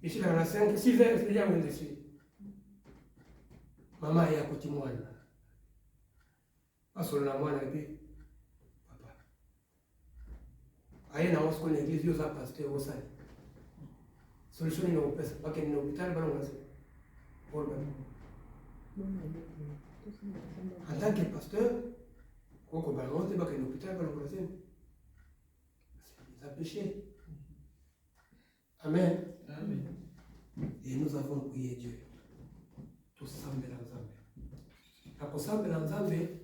Ici là 5 6h c'est déjà on dessus. Maman ya koti mwana. Asolo na mwana epi papa. Aye na osko na église yo za pasteur osali. Solution ni au pesa pas que ni hôpital bana ngasi. Pour en tant que pasteur, koko balonte ba que ni hôpital bana ngasi. Ça péché. Amen. Amen. Et nous avons prié Dieu. Tout semble dans Zambé. La possible dans Zambé,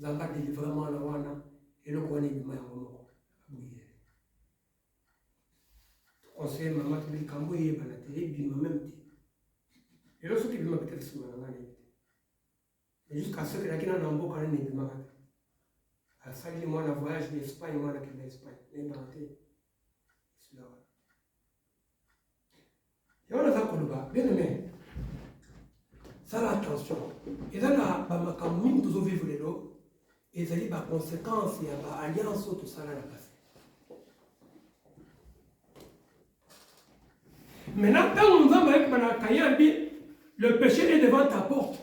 Zamba délivrement la wana et le koani bima ya moko. Prier. Tout conseil maman tu kambo ye bana télé bima même ti. Et le soki bima peut-être sima ngani. Et jusqu'à ce que la kina na mboka ni bima. À sali moi na voyage d'Espagne moi na kina Espagne. Et banté. Cela va. Et on a ça qu'on va bien aimé. Ça attention. Et là, bah ma caméra, nous vivons les lots. ezali baconséquence ya baalliance oyo tosala na passé. Maintenant, quand nous avons avec Kayan, le péché est devant ta porte.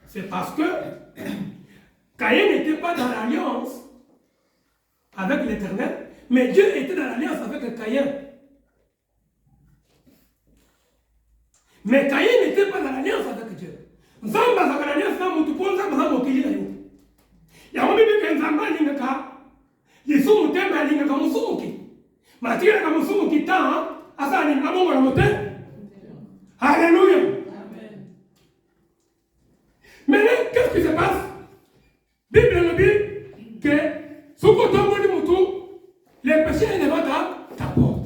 C'est parce que Caïn n'était pas dans l'alliance avec l'Éternel, mais Dieu était dans l'alliance avec Caïn. Mais Caïn n'était pas dans l'alliance avec Dieu. Zamba dans l'alliance, nous pouvons dire que nous avons qu'il y a eu. Il y a un bébé qui est Zamba, il y a un cas. Il y a un thème, il y a un musuki. Mais il y a un musuki qui a un Alléluia. Maintenant, qu'est-ce qui se passe? La Bible nous dit que ce que tu as dit, le péché est devant ta porte.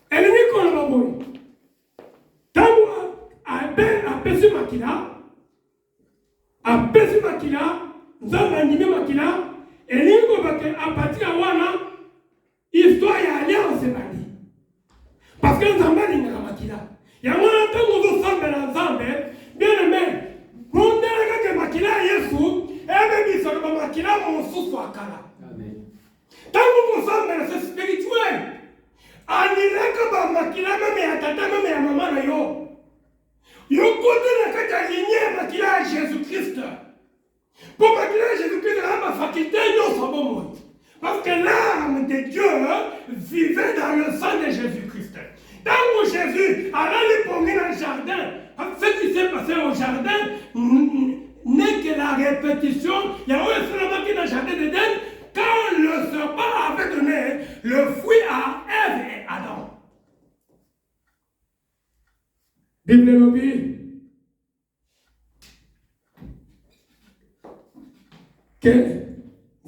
Elle dit qu'on va mourir. Tant que péché makila, a péché makila, nous avons animé makila, et nous avons dit à partir de là, histoire et alliance est bandi. Parce que nous avons dit que makila. Il y a un moment où nous sommes ensemble, bien aimé. Pour que makila Yesu, et même si makila mon souffle à kala. Tant que vous sommes c'est spirituel. Anilaka ba makila même ya tata même ya maman na yo. Yo côté na kata lignée makila Jésus-Christ. Pour makila Jésus-Christ a ma faculté non ça bon. Parce que l'âme de Dieu vivait dans le sang de Jésus-Christ. Tant que Jésus allait les promener dans le jardin, ce qui s'est passé au jardin n'est que la répétition. Il y a eu seulement qui dans le jardin d'Éden, quand le serpent avait donné le fruit à Ève et Adam. Bible lobby. Que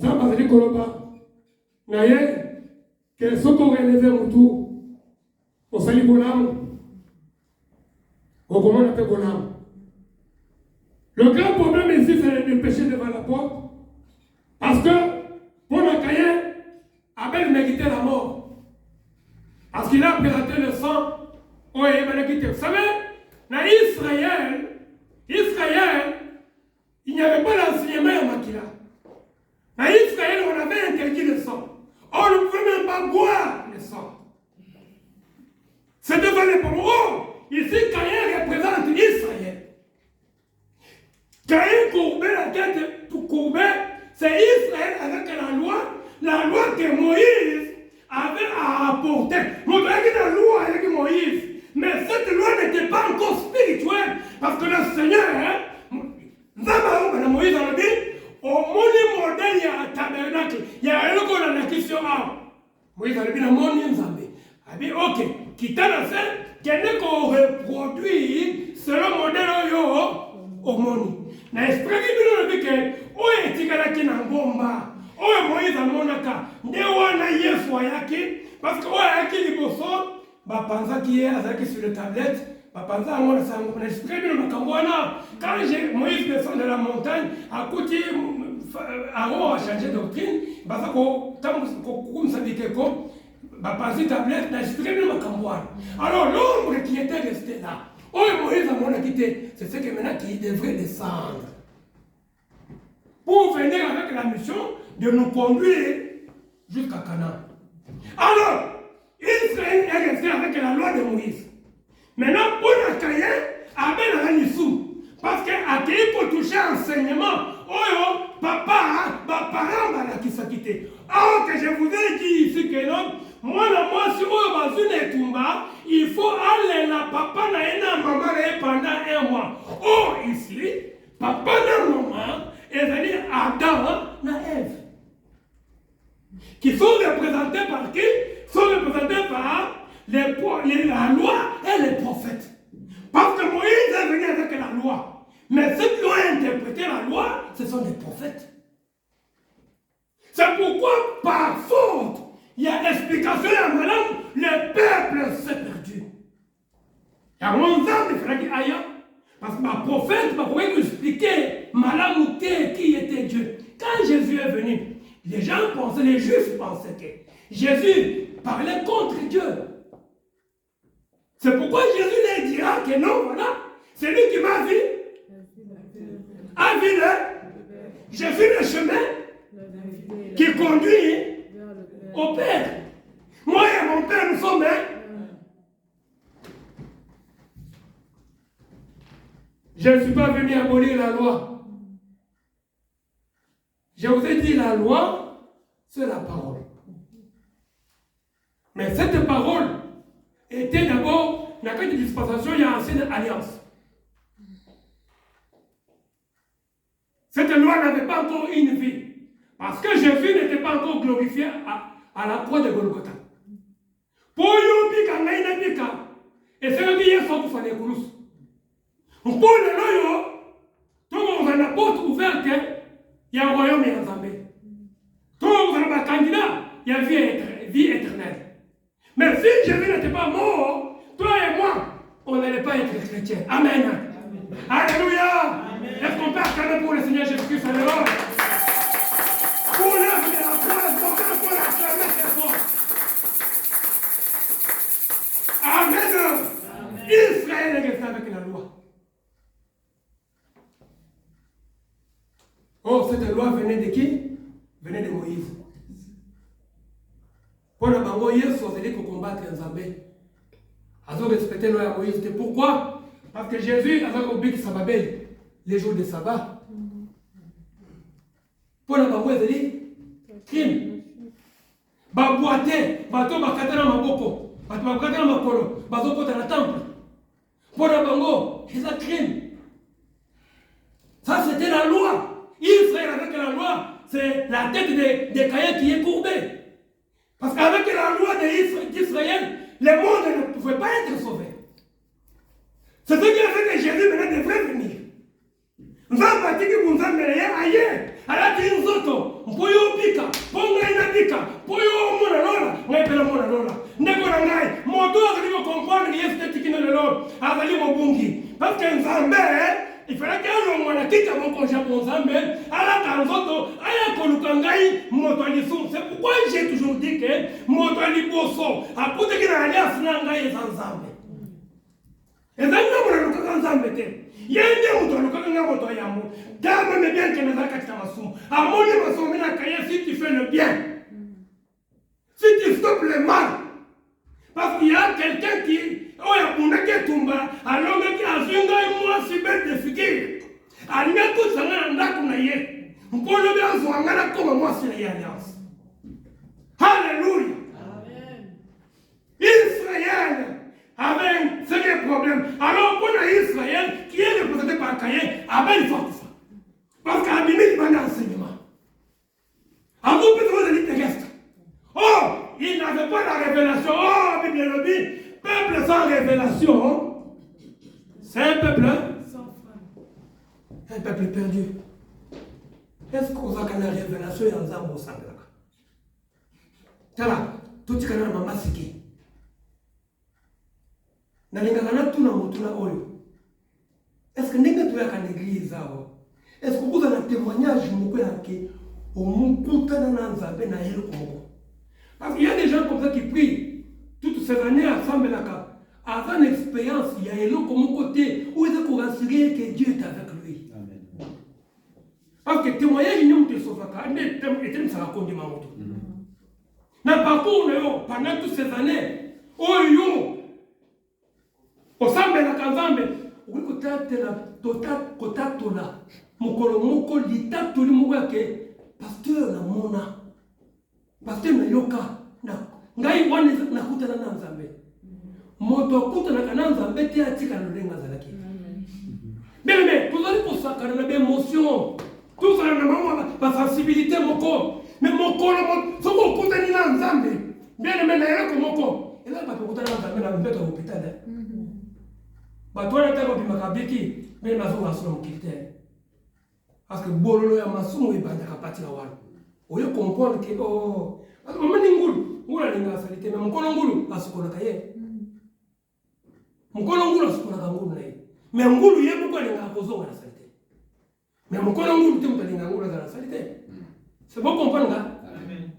ça va dire Koloba. Naye, que ce qu'on relève au tout, on s'allie Bolam. Comment on appelle Bolam? Le grand problème ici, c'est le péché devant la porte. Parce que, pour le Caïn, Abel méritait la mort. Parce qu'il a présenté le sang au Ébenekité. Vous savez, dans Israël, il n'y avait pas l'enseignement à Makila. Dans Israël, on avait interdit le sang. On ne pouvait même pas boire le sang. C'est devant les pauvres. Ici, Caïn représente Israël. Caïn courbait la tête pour courber, c'est Israël avec la loi que Moïse avait à apporter. Nous avons la loi avec Moïse, mais cette loi n'était pas encore spirituelle, parce que le Seigneur, Moïse a dit, au monde modèle, il y a un tabernacle, il y a un qu'on a la question. Moïse a dit, il a dit, ok, quitte la scène, qu'il qu'on reproduit selon le modèle au monde. Na esprit nous dit que o etikalaki na ngomba o Moïse amonaka nde wana Yesu ayaki parce que o ayaki liboso ba panza qui est azaki sur la tablette ba panza amona sango na esprit nous makangwana quand Moïse descend de la montagne à côté Aaron a changé de doctrine parce que tant comme ça dit que ba panza tablette na esprit nous makangwana. Alors l'ombre qui était resté là. Oh, Moïse a mon quitté, c'est ce que maintenant qui devrait descendre. Pour venir avec la mission de nous conduire jusqu'à Canaan. Alors, Israël est resté avec la loi de Moïse. Maintenant, pour la Caïn, Abel a Nissou. Parce qu'il pour toucher enseignement, oh, papa, parents qui s'est quitté. Alors que je vous ai dit ici que non, moi, si il faut aller là, papa n'a maman pendant 1 mois. Oh, ici, papa n'a maman, et c'est-à-dire Adam n'a Ève. Qui sont représentés par qui? Sont représentés par la loi et les prophètes. Parce que Moïse est venu avec la loi. Mais ceux qui ont interprété la loi, ce sont des prophètes. C'est pourquoi, par faute, il y a explication à madame, le peuple s'est perdu. Il y a 11 ans, il fallait qu'il aille. Parce que ma prophète m'a pouvait expliquer madame qui était Dieu. Quand Jésus est venu, les gens pensaient, les Juifs pensaient que Jésus parlait contre Dieu. C'est pourquoi Jésus leur dira que non, voilà, c'est lui qui m'a vu. pas vu j'ai vu le chemin qui conduit au Père. Moi et mon Père, nous sommes Je ne suis pas venu abolir la loi. Je vous ai dit, la loi, c'est la parole. Mais cette parole était d'abord, dans la dispensation, il y a ancienne alliance. Cette loi n'avait pas encore une vie. Parce que Jésus n'était pas encore glorifié à la croix de Golgotha. Pour yobika ngaina bika, et c'est le bien sans pour faire les courses. Pour le loyo, tout le monde a la porte ouverte, il y a un royaume et un zambé. Tout le monde a un candidat, il y a vie éternelle. Mais si Jésus n'était pas mort, toi et moi, on n'allait pas être chrétiens. Amen. Alléluia. Est-ce qu'on peut acclamer pour le Seigneur Jésus-Christ? Alléluia. Pour l'œuvre de la croix, est-ce qu'on peut acclamer très fort? Amen. Israël est resté avec la loi. Oh, cette loi venait de qui? Venait de Moïse. Pour le bango, Yesu a dit qu'on combattre les Zambé. Ils ont respecté la loi de Moïse. Pourquoi? Parce que Jésus a oublié que ça va bien les jours de sabbat. Pour le bango, il a dit crime. Baboité, bateau, bakatana maboko, bateau, bakatana makolo, bateau, kota la temple. Pour le bango, c'est un crime. Ça, c'était la loi. Israël, avec la loi, c'est la tête des Caïens qui est courbée. Parce qu'avec la loi d'Israël, le monde ne pouvait pas être sauvé. C'est ce qui a fait que Jésus maintenant devrait venir. Nous avons bâti que vous avez ailleurs. Alors qu'il nous autres, nous pouvons piquer, ponga ina piquer, pouvons mona lola, mais pela mona lola. N'est-ce pas ngai? Mon dos a dit comprendre que Yesu était qui ne le lord, a dit mon bungi. Parce que nous avons il fallait que l'on ait quitté mon congé pour Zambé, à la Tanzoto, à la Kolukangai, Motoalisson. C'est pourquoi j'ai toujours dit que Motoliboso, à côté de l'alliance Nanga et Zambé. Et Zambé, il y a un démon dans le Motoyamo. Dame, mais bien que nous avons Katamasum. À mon niveau, si tu fais le bien, si tu stoppes le mal, parce qu'il y a quelqu'un qui. Oh, il y a un tumba, alors que a moi si bête de figure. Il y a tout ça dans la pour le bien, on a comme moi c'est l'alliance. Alléluia. Israël avait un sérieux problème. Alors, pour Israël, qui est représenté par Caïn, avait une force. Parce qu'à Abimé, il va dans l'enseignement. À vous, peut-être, vous allez reste. Oh, il n'avait pas la révélation. Oh, Bible le dit. Peuple sans révélation, c'est un peuple sans foi. Un peuple perdu. Est-ce qu'on a la révélation et en zambo sangra? Tala, tout ce qu'on a maman siki. Nalingana tuna mutuna oyo. Est-ce que n'est-ce pas qu'en église est-ce que vous avez un témoignage mouké yake au moukuta na nzambe na yelo kongo? Parce qu'il y a des gens comme ça qui prient. Toutes ces années ensemble, avant l'expérience, il y a un comme côté où il est pour assurer que Dieu est avec lui. Amen. Parce que témoignage, il n'y a pas de sauvage, il y a ça raconte ma moto. Mais par contre, pendant toutes ces années, au sambe la kanzambe, oui, kotatola, mokolo moko litatoli moko ke pasteur na mona, pasteur na yoka na. Ngai wane nakutana na Nzambe. Moto akutana na Nzambe te atika lolenga zalaki. Mais vous allez pour ça quand on a des émotions. Tout ça na maman la sensibilité moko. Mais moko la so ko kutani na Nzambe. Bien mais na yako moko. Ela ba kutana na Nzambe na mbeto hospital. Ba toi na tabo bimakabiki, mais na zo ngaso mukite. Parce que bololo ya masumu ibanda kapati la wana. Oyo comprendre que oh, parce que maman ngulu ngula linga salite mais mkono ngulu asukona kaye mkono ngulu asukona ngulu na ye mais ngulu yebo ko linga kozonga na salite mais mkono ngulu te mutalinga ngulu na salite c'est bon comprendre là. Amen.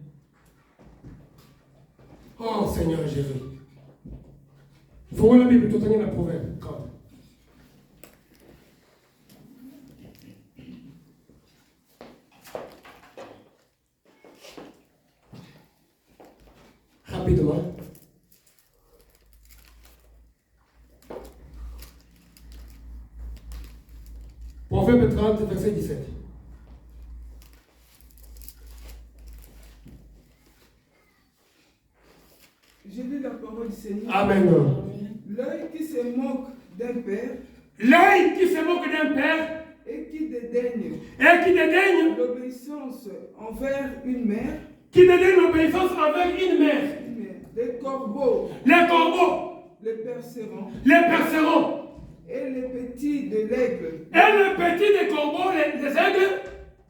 Oh Seigneur Jésus, faut la Bible tout en la proverbe. Proverbe 30, verset 17. Je lis la parole du Seigneur. Amen. L'œil qui se moque d'un père L'œil qui se moque d'un père et qui dédaigne l'obéissance envers une mère, l'obéissance envers une mère. les corbeaux Les corbeaux les perceront les perceront. et les petits de l'aigle Et le petit des corbeaux, les aigles,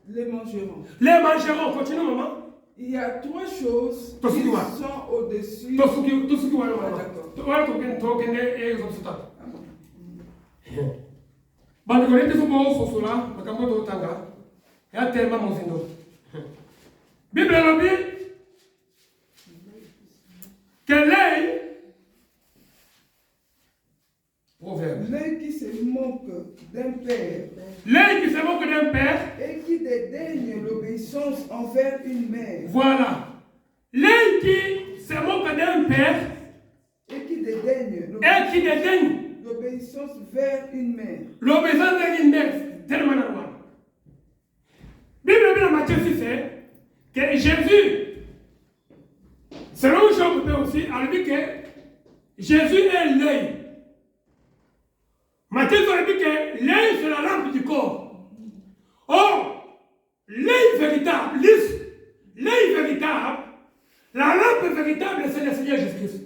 les mangeront. les mangeront. Continue, maman. Il y a trois choses Tout ce qui qui va. sont au-dessus. Tout ce qui va le Ah, maman. d'accord. Voilà ton et les obstacles. Ah bon. Bandeko lete somo sosula makambo to tanga ya tema mozindo. Bible lobi que l'œil proverbe. L'œil qui se moque d'un père L'œil qui se moque d'un père, et qui dédaigne l'obéissance envers une mère. voilà. L'œil qui se moque d'un père Et qui dédaigne et qui dédaigne l'obéissance vers une mère. l'obéissance d'une mère, tellement normal. Bible dans Matthieu 6, que Jésus, selon Jean Coupé aussi, a dit que Jésus est l'œil. Matthieu a dit que l'œil c'est la lampe du corps. Or, l'œil véritable, l'œil véritable, la lampe véritable c'est le Seigneur Jésus-Christ.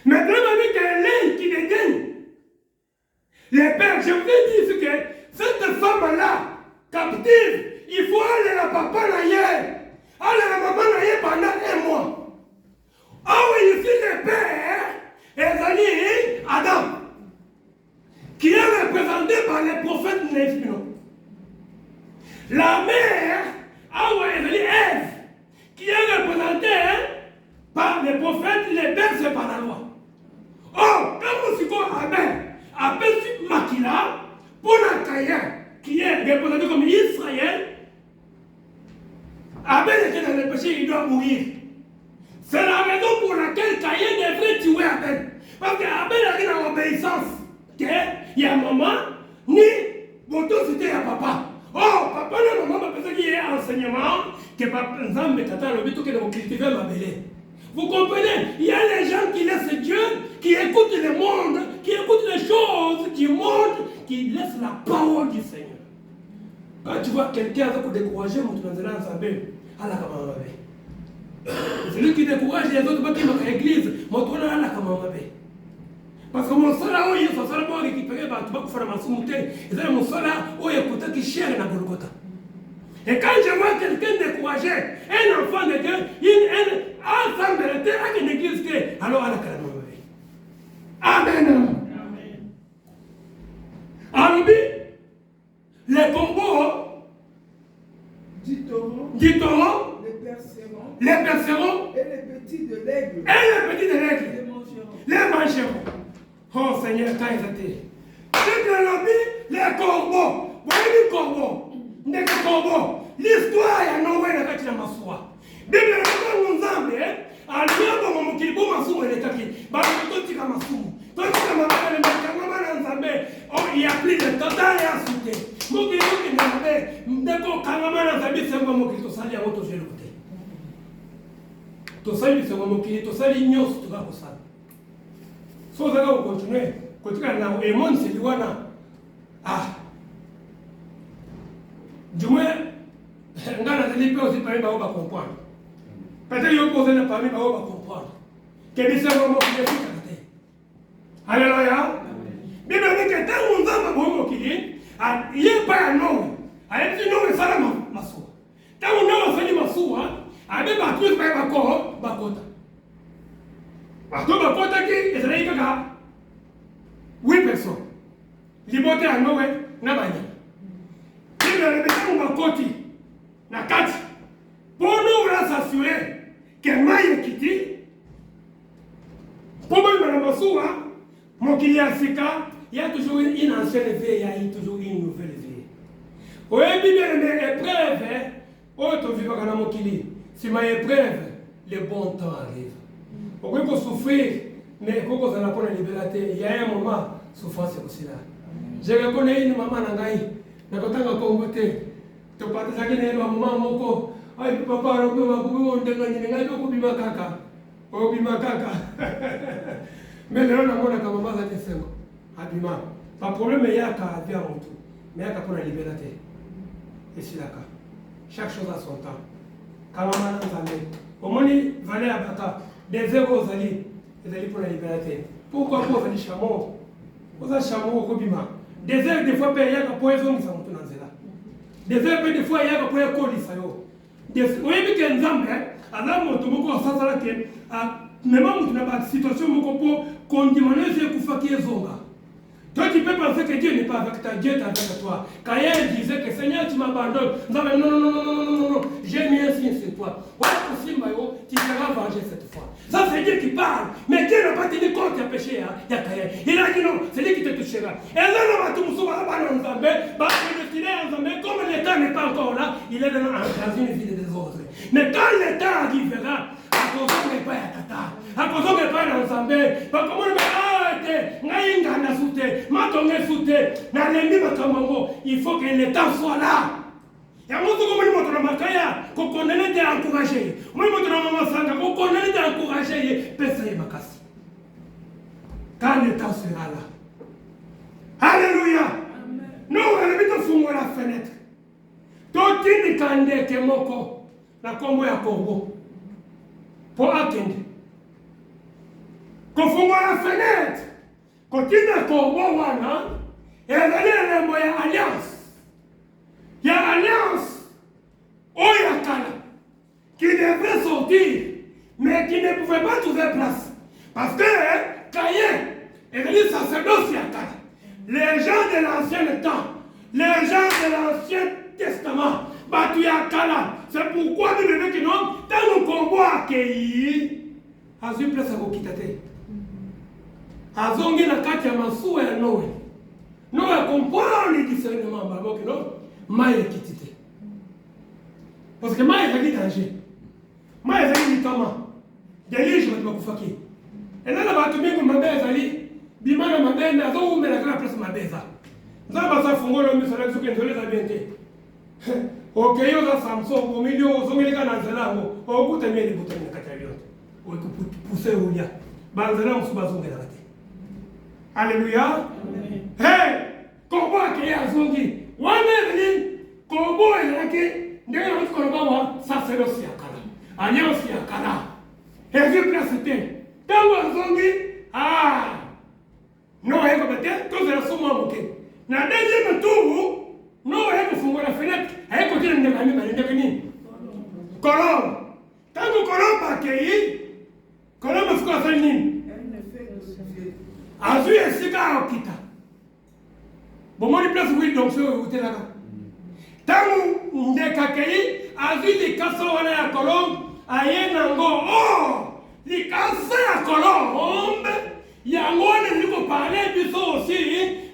Maintenant, on dit que l'œil qui dédaigne les pères, je vous ai dit que cette femme-là, captive, il faut aller à la papa ailleurs, aller à la maman ailleurs pendant 1 mois. Ah oui, ici les pères, Esaïe, Adam, qui est représenté par les prophètes Néphino. La mère, ah oui, Esaïe, Ève, qui est représentée par les prophètes, les pères, c'est par la loi. Oh, quand vous savez Abel sur Makila, pour la Caïen, qui est représenté comme Israël, Abel était dans le péché, il doit mourir. C'est la raison pour laquelle Caïen devrait tuer Abel. Parce qu'Abel a dit dans l'obéissance qu'il y a maman, ni votre c'était à papa. Oh, papa et maman, parce qu'il y a un enseignement que papa, Nzambe, tata, le but que vous cultivez ma belle. Vous comprenez? Il y a les gens qui laissent Dieu, qui écoutent le monde, qui écoutent les choses du monde, qui laissent la parole du Seigneur. Quand tu vois quelqu'un avec décourager, mon tu vas ensemble, à la camarade. Celui qui décourage les autres, qui dans l'église, mon tu vas à la camarade. Parce que mon sol là, il y a son sol pour récupérer, tu vas faire ma soumouté. Et c'est mon sol là, où il y a un qui cherche dans Golgotha. Et quand je vois quelqu'un découragé, un enfant de Dieu, sans vérité, à une église, alors à la calamité. Amen. Alors, les combos, du taureau, les percerons, et les petits de l'aigle, les mangeront. Oh Seigneur, quand ils étaient. Les corbeaux, voyez les corbeaux. Les corbeaux, l'histoire ya Noé na kati na masuwa. Bible na Nzambe, aliamba mu mukilibo masumu elekaki. Ba totika masumu. Totika mabale mbekanga na Nzambe. Oh, il y a plus de temps ya sute. Mukilibo ki Nzambe, ndeko kangama na Nzambe semba mukilibo sali ya moto jelo kote. To sali semba mukilibo, to sali nyos to ka kosala. So za ka continuer, kotika na emon seliwana. Ah. Du moins, on a des livres aussi parmi va comprendre. Peut-être qu'il y a posé le parmi va comprendre. Que les seuls mots qui est alléluia. Bible dit que tant qu'on a bon mot qui dit, il n'y a pas un nom. Il dit non, mais ça là ma soeur. Tant qu'on a fait ma soeur, il y a pas plus de bakota. Bakota qui est là, il y a 8 personnes. Liberté à Noé, n'a pas dit. Il a répété mon côté, la 4, pour nous s'assurer que Maïe quitte, pour moi, Madame Soua, mon client Sika, il y a toujours une ancienne veille, il y a toujours une nouvelle veille. Oui, bien, mais épreuve, autre vivant dans mon client, si ma épreuve, le bon temps arrive. Pourquoi il faut souffrir, mais quand on a la liberté, il y a un moment, souffrance c'est aussi là. Je reconnais une maman nangai. Nakotanga kongote. To patisa kene maman moko. Ay papa robe mabubu ndengani ngai ko bima kaka. O bima kaka. Mais là on a mona kama maman za tesengo. Abima. Pas problème yaka via moto. Mais yaka pour la liberté. Et c'est là. Chaque chose a son temps. Kamama nzambe. Omoni valait abata. Des zéros zali. Zali pour la liberté. Pourquoi pour zali chameau? Vous avez chameau au bima. Des heures des fois payé yaka poison ni samuto nanzela. Des heures des fois yaka pour école sayo. Des oyebi ke nzambe ala moto moko sasala ke même mutu na ba situation moko po kondimane ze kufaki ezonga. Toi, tu peux penser que Dieu n'est pas avec toi, Dieu est avec toi. Quand il disait que Seigneur, tu m'abandonnes, non, j'ai mis un signe sur toi. Ouais, aussi, tu seras vengé cette fois. Ça, c'est Dieu qui parle. Mais Dieu n'a pas tenu compte du péché. Il a dit non, c'est lui qui te touchera. Et là, on va tout le monde comme l'État n'est pas encore là, il est dans une vie des autres. Mais quand l'État arrivera, à cause de pas à tata, à cause de pas dans Zambé, pas comment on va il faut que l'État soit là. Il y a un moment où on est encouragé. On est encouragé. Quand l'État sera là. Alléluia. Nous, on va la fenêtre. Tout le monde est moko. La Congo ya Congo. Pour attendre. Qu'on fonde la fenêtre. Continue à Congo, et il y a alliance. Il y a alliance. Oyakala. Qui devait sortir, mais qui ne pouvait pas trouver place. Parce que, Caïn, et le sacerdoce Yakala. Les gens de l'ancien temps, les gens de l'ancien testament, Batu Yakala. C'est pourquoi nous devons que nous, dans nos combats accueillis, à une place à Bokitate. Azongi na kati ya masuwa ya Noé. Noé comprend le discernement babok no maye kitite. Parce que maye zaki danger. Maye zaki mitama. Delige watu bakufaki. Elala batu mingi mabeza li bimana mabenda azo umela kana place mabeza. Nzamba sa fungolo misala zuke ndoleza biente. Okay yo za Samsung o milio zongeli kana nzelango. Okutemeli butani kati ya yote. Okupuse ulia. Banzela musubazongela kati. Alléluia. Hey, Kobo qui est à Zongi. Wanevni, Kobo est là qui n'est pas Kobo, ça c'est aussi à Kala. Alliance à Kala. Et je place c'était. Dans Zongi, non, il y a tout de la somme moquée. Dans le deuxième tour, non, il y a la fenêtre, il y a côté de l'ennemi. Colombe. Tant que Colombe a accueilli, Colombe a fait quoi faire nîmes. Azu esika okita. Bomoni place oui donc c'est utelaka. Tamu ndeka kei azu li kaso wana ya Colombe ayena ngo li kasa ya Colombe yango ne liko parler biso aussi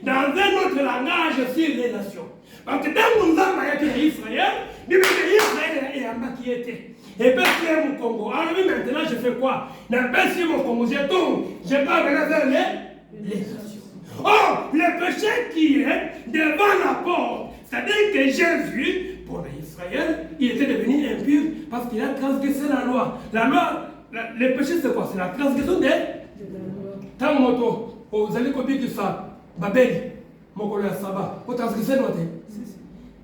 dans un autre langage sur les nations. Parce que dans mon zama ya Israël, Bible Israël est en maquiété. Et puis mon Congo. Alors maintenant je fais quoi? N'a pas si mon Congo je tourne, je pars vers les nations. Oh, le péché qui est devant la porte, c'est-à-dire que Jésus, pour Israël, il était devenu impur parce qu'il a transgressé la loi. La loi, le péché c'est quoi? C'est la transgression de la loi. Tant moto, vous allez copier que ça, Babel, mon collègue Saba, vous transgressez l'autre.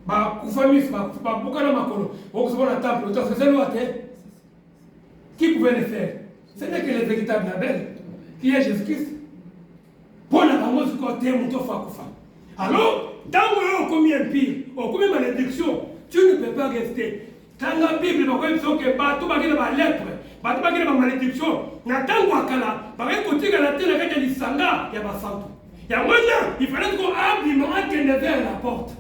Bah, Koufamis, bah, Boukana Makolo, vous avez la table, vous transgressez l'autre. Qui pouvait le faire? Ce n'est que le véritable Babel, qui est Jésus-Christ. Pour la fameuse côté, alors, dans le commis impire, au commis malédiction, tu ne peux pas rester. Quand la Bible, il que bateau va la lèpre, bateau va la malédiction, n'attends pas qu'à la, par un côté, la télé avec les sanga, il y a pas ça. Il y a moyen, il fallait qu'on abîme qu'elle vers la porte.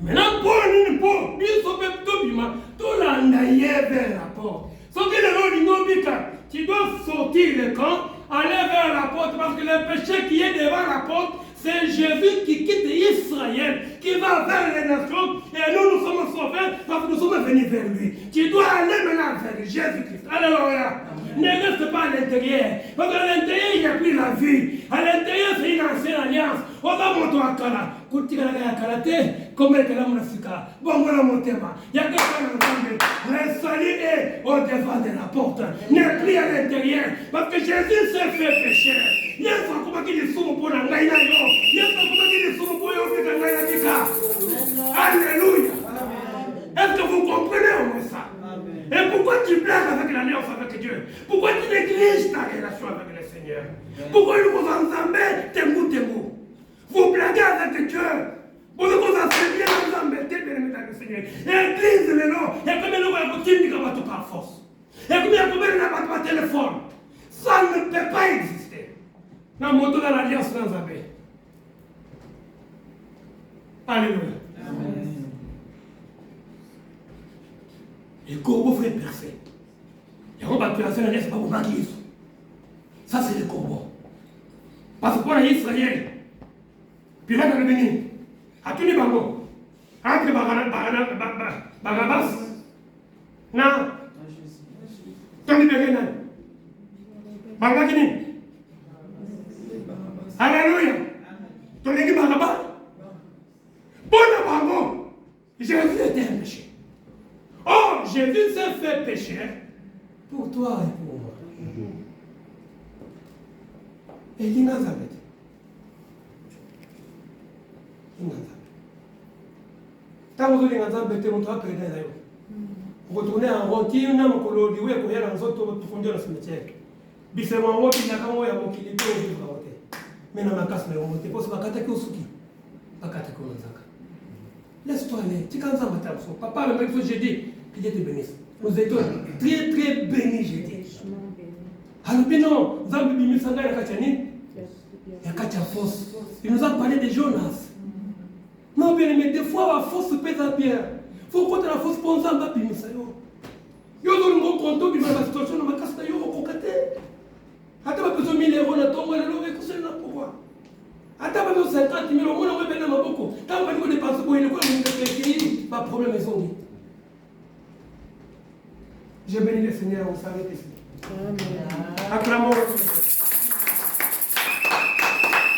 Maintenant, pour une porte, il faut que tout l'endaillé vers la porte. Sauf que le nom du tu dois sortir le camp, aller vers la porte, parce que le péché qui est devant la porte, c'est Jésus qui quitte Israël, qui va vers les nations, et nous sommes sauvés parce que nous sommes venus vers lui. Tu dois aller maintenant vers Jésus-Christ. Alléluia. Ne reste pas à l'intérieur, parce qu'à l'intérieur, il n'y a plus la vie. À l'intérieur, c'est ozali na ancienne alliance oza moto ya kala kotikalaka ya kala te komelekela monafika bongola motema yaka kana nzambe le salut est au devant de la porte n'est plus à l'intérieur parce que Jésus s'est fait pécher yesu akomaki lisumu mpo na ngai na yo yesu akomaki lisumu mpo yo fika ngai na tika alléluia. Est-ce que vous comprenez au moins ça? Et pourquoi tu blagues avec l'alliance avec Dieu? Pourquoi tu négliges ta relation avec le Seigneur? Pourquoi nous vous ensemble temou? Vous blaguez avec Dieu. Vous vous enseignez ensemble, avec le Seigneur. L'église, le nom, il y a combien de gens qui ont par force? Il y a combien de gens qui ont téléphone? Ça ne peut pas exister. Dans le monde de l'alliance, dans la paix. Alléluia. Amen. Et corbeau faut être percé. Et on va percer la c'est pas pour maquiller. Ça, c'est le corbeau. Parce que pour Israël, puis là, dans le Bénin, à tous les bangos, entre Bagabas, non, dans les Bénin, Bagakini, alléluia, dans les Bagabas, bon bango, Jésus était un péché. Oh, Jésus s'est fait pécher pour toi et pour moi. Et il n'a jamais été. Tant que vous avez été, vous avez été. Vous retournez en rôti, vous avez coloré, vous avez été dans votre fondé dans le cimetière. Bissement, vous avez été dans le cimetière. Mais dans ma casse, vous avez été pour ce que vous avez été. Laisse-toi aller. Tu quand ça matin, papa, le mec que j'ai dit, que Dieu te bénisse. Nous étions très très bénis, j'ai dit. Alors, non, vous avez mis ça dans la Kachani. Il y a Kacha Fosse. Il nous a parlé de Jonas. Non, bien aimé, des fois, la force se pèse à pierre. Il faut compter la force pour nous en battre. Yo donne mon compte, puis ma situation dans ma casse, yo, au concrété. Attends, pas besoin de 1000 euros, là, ton moi, là, écoutez, là, pourquoi? Attends, pas besoin de 50 000 euros, on va mettre dans ma beaucoup. Tant que vous dépensez pour une école, pas de problème, ils ont dit. Je bénis le Seigneur, on s'arrête ici. Amen. Acclamons.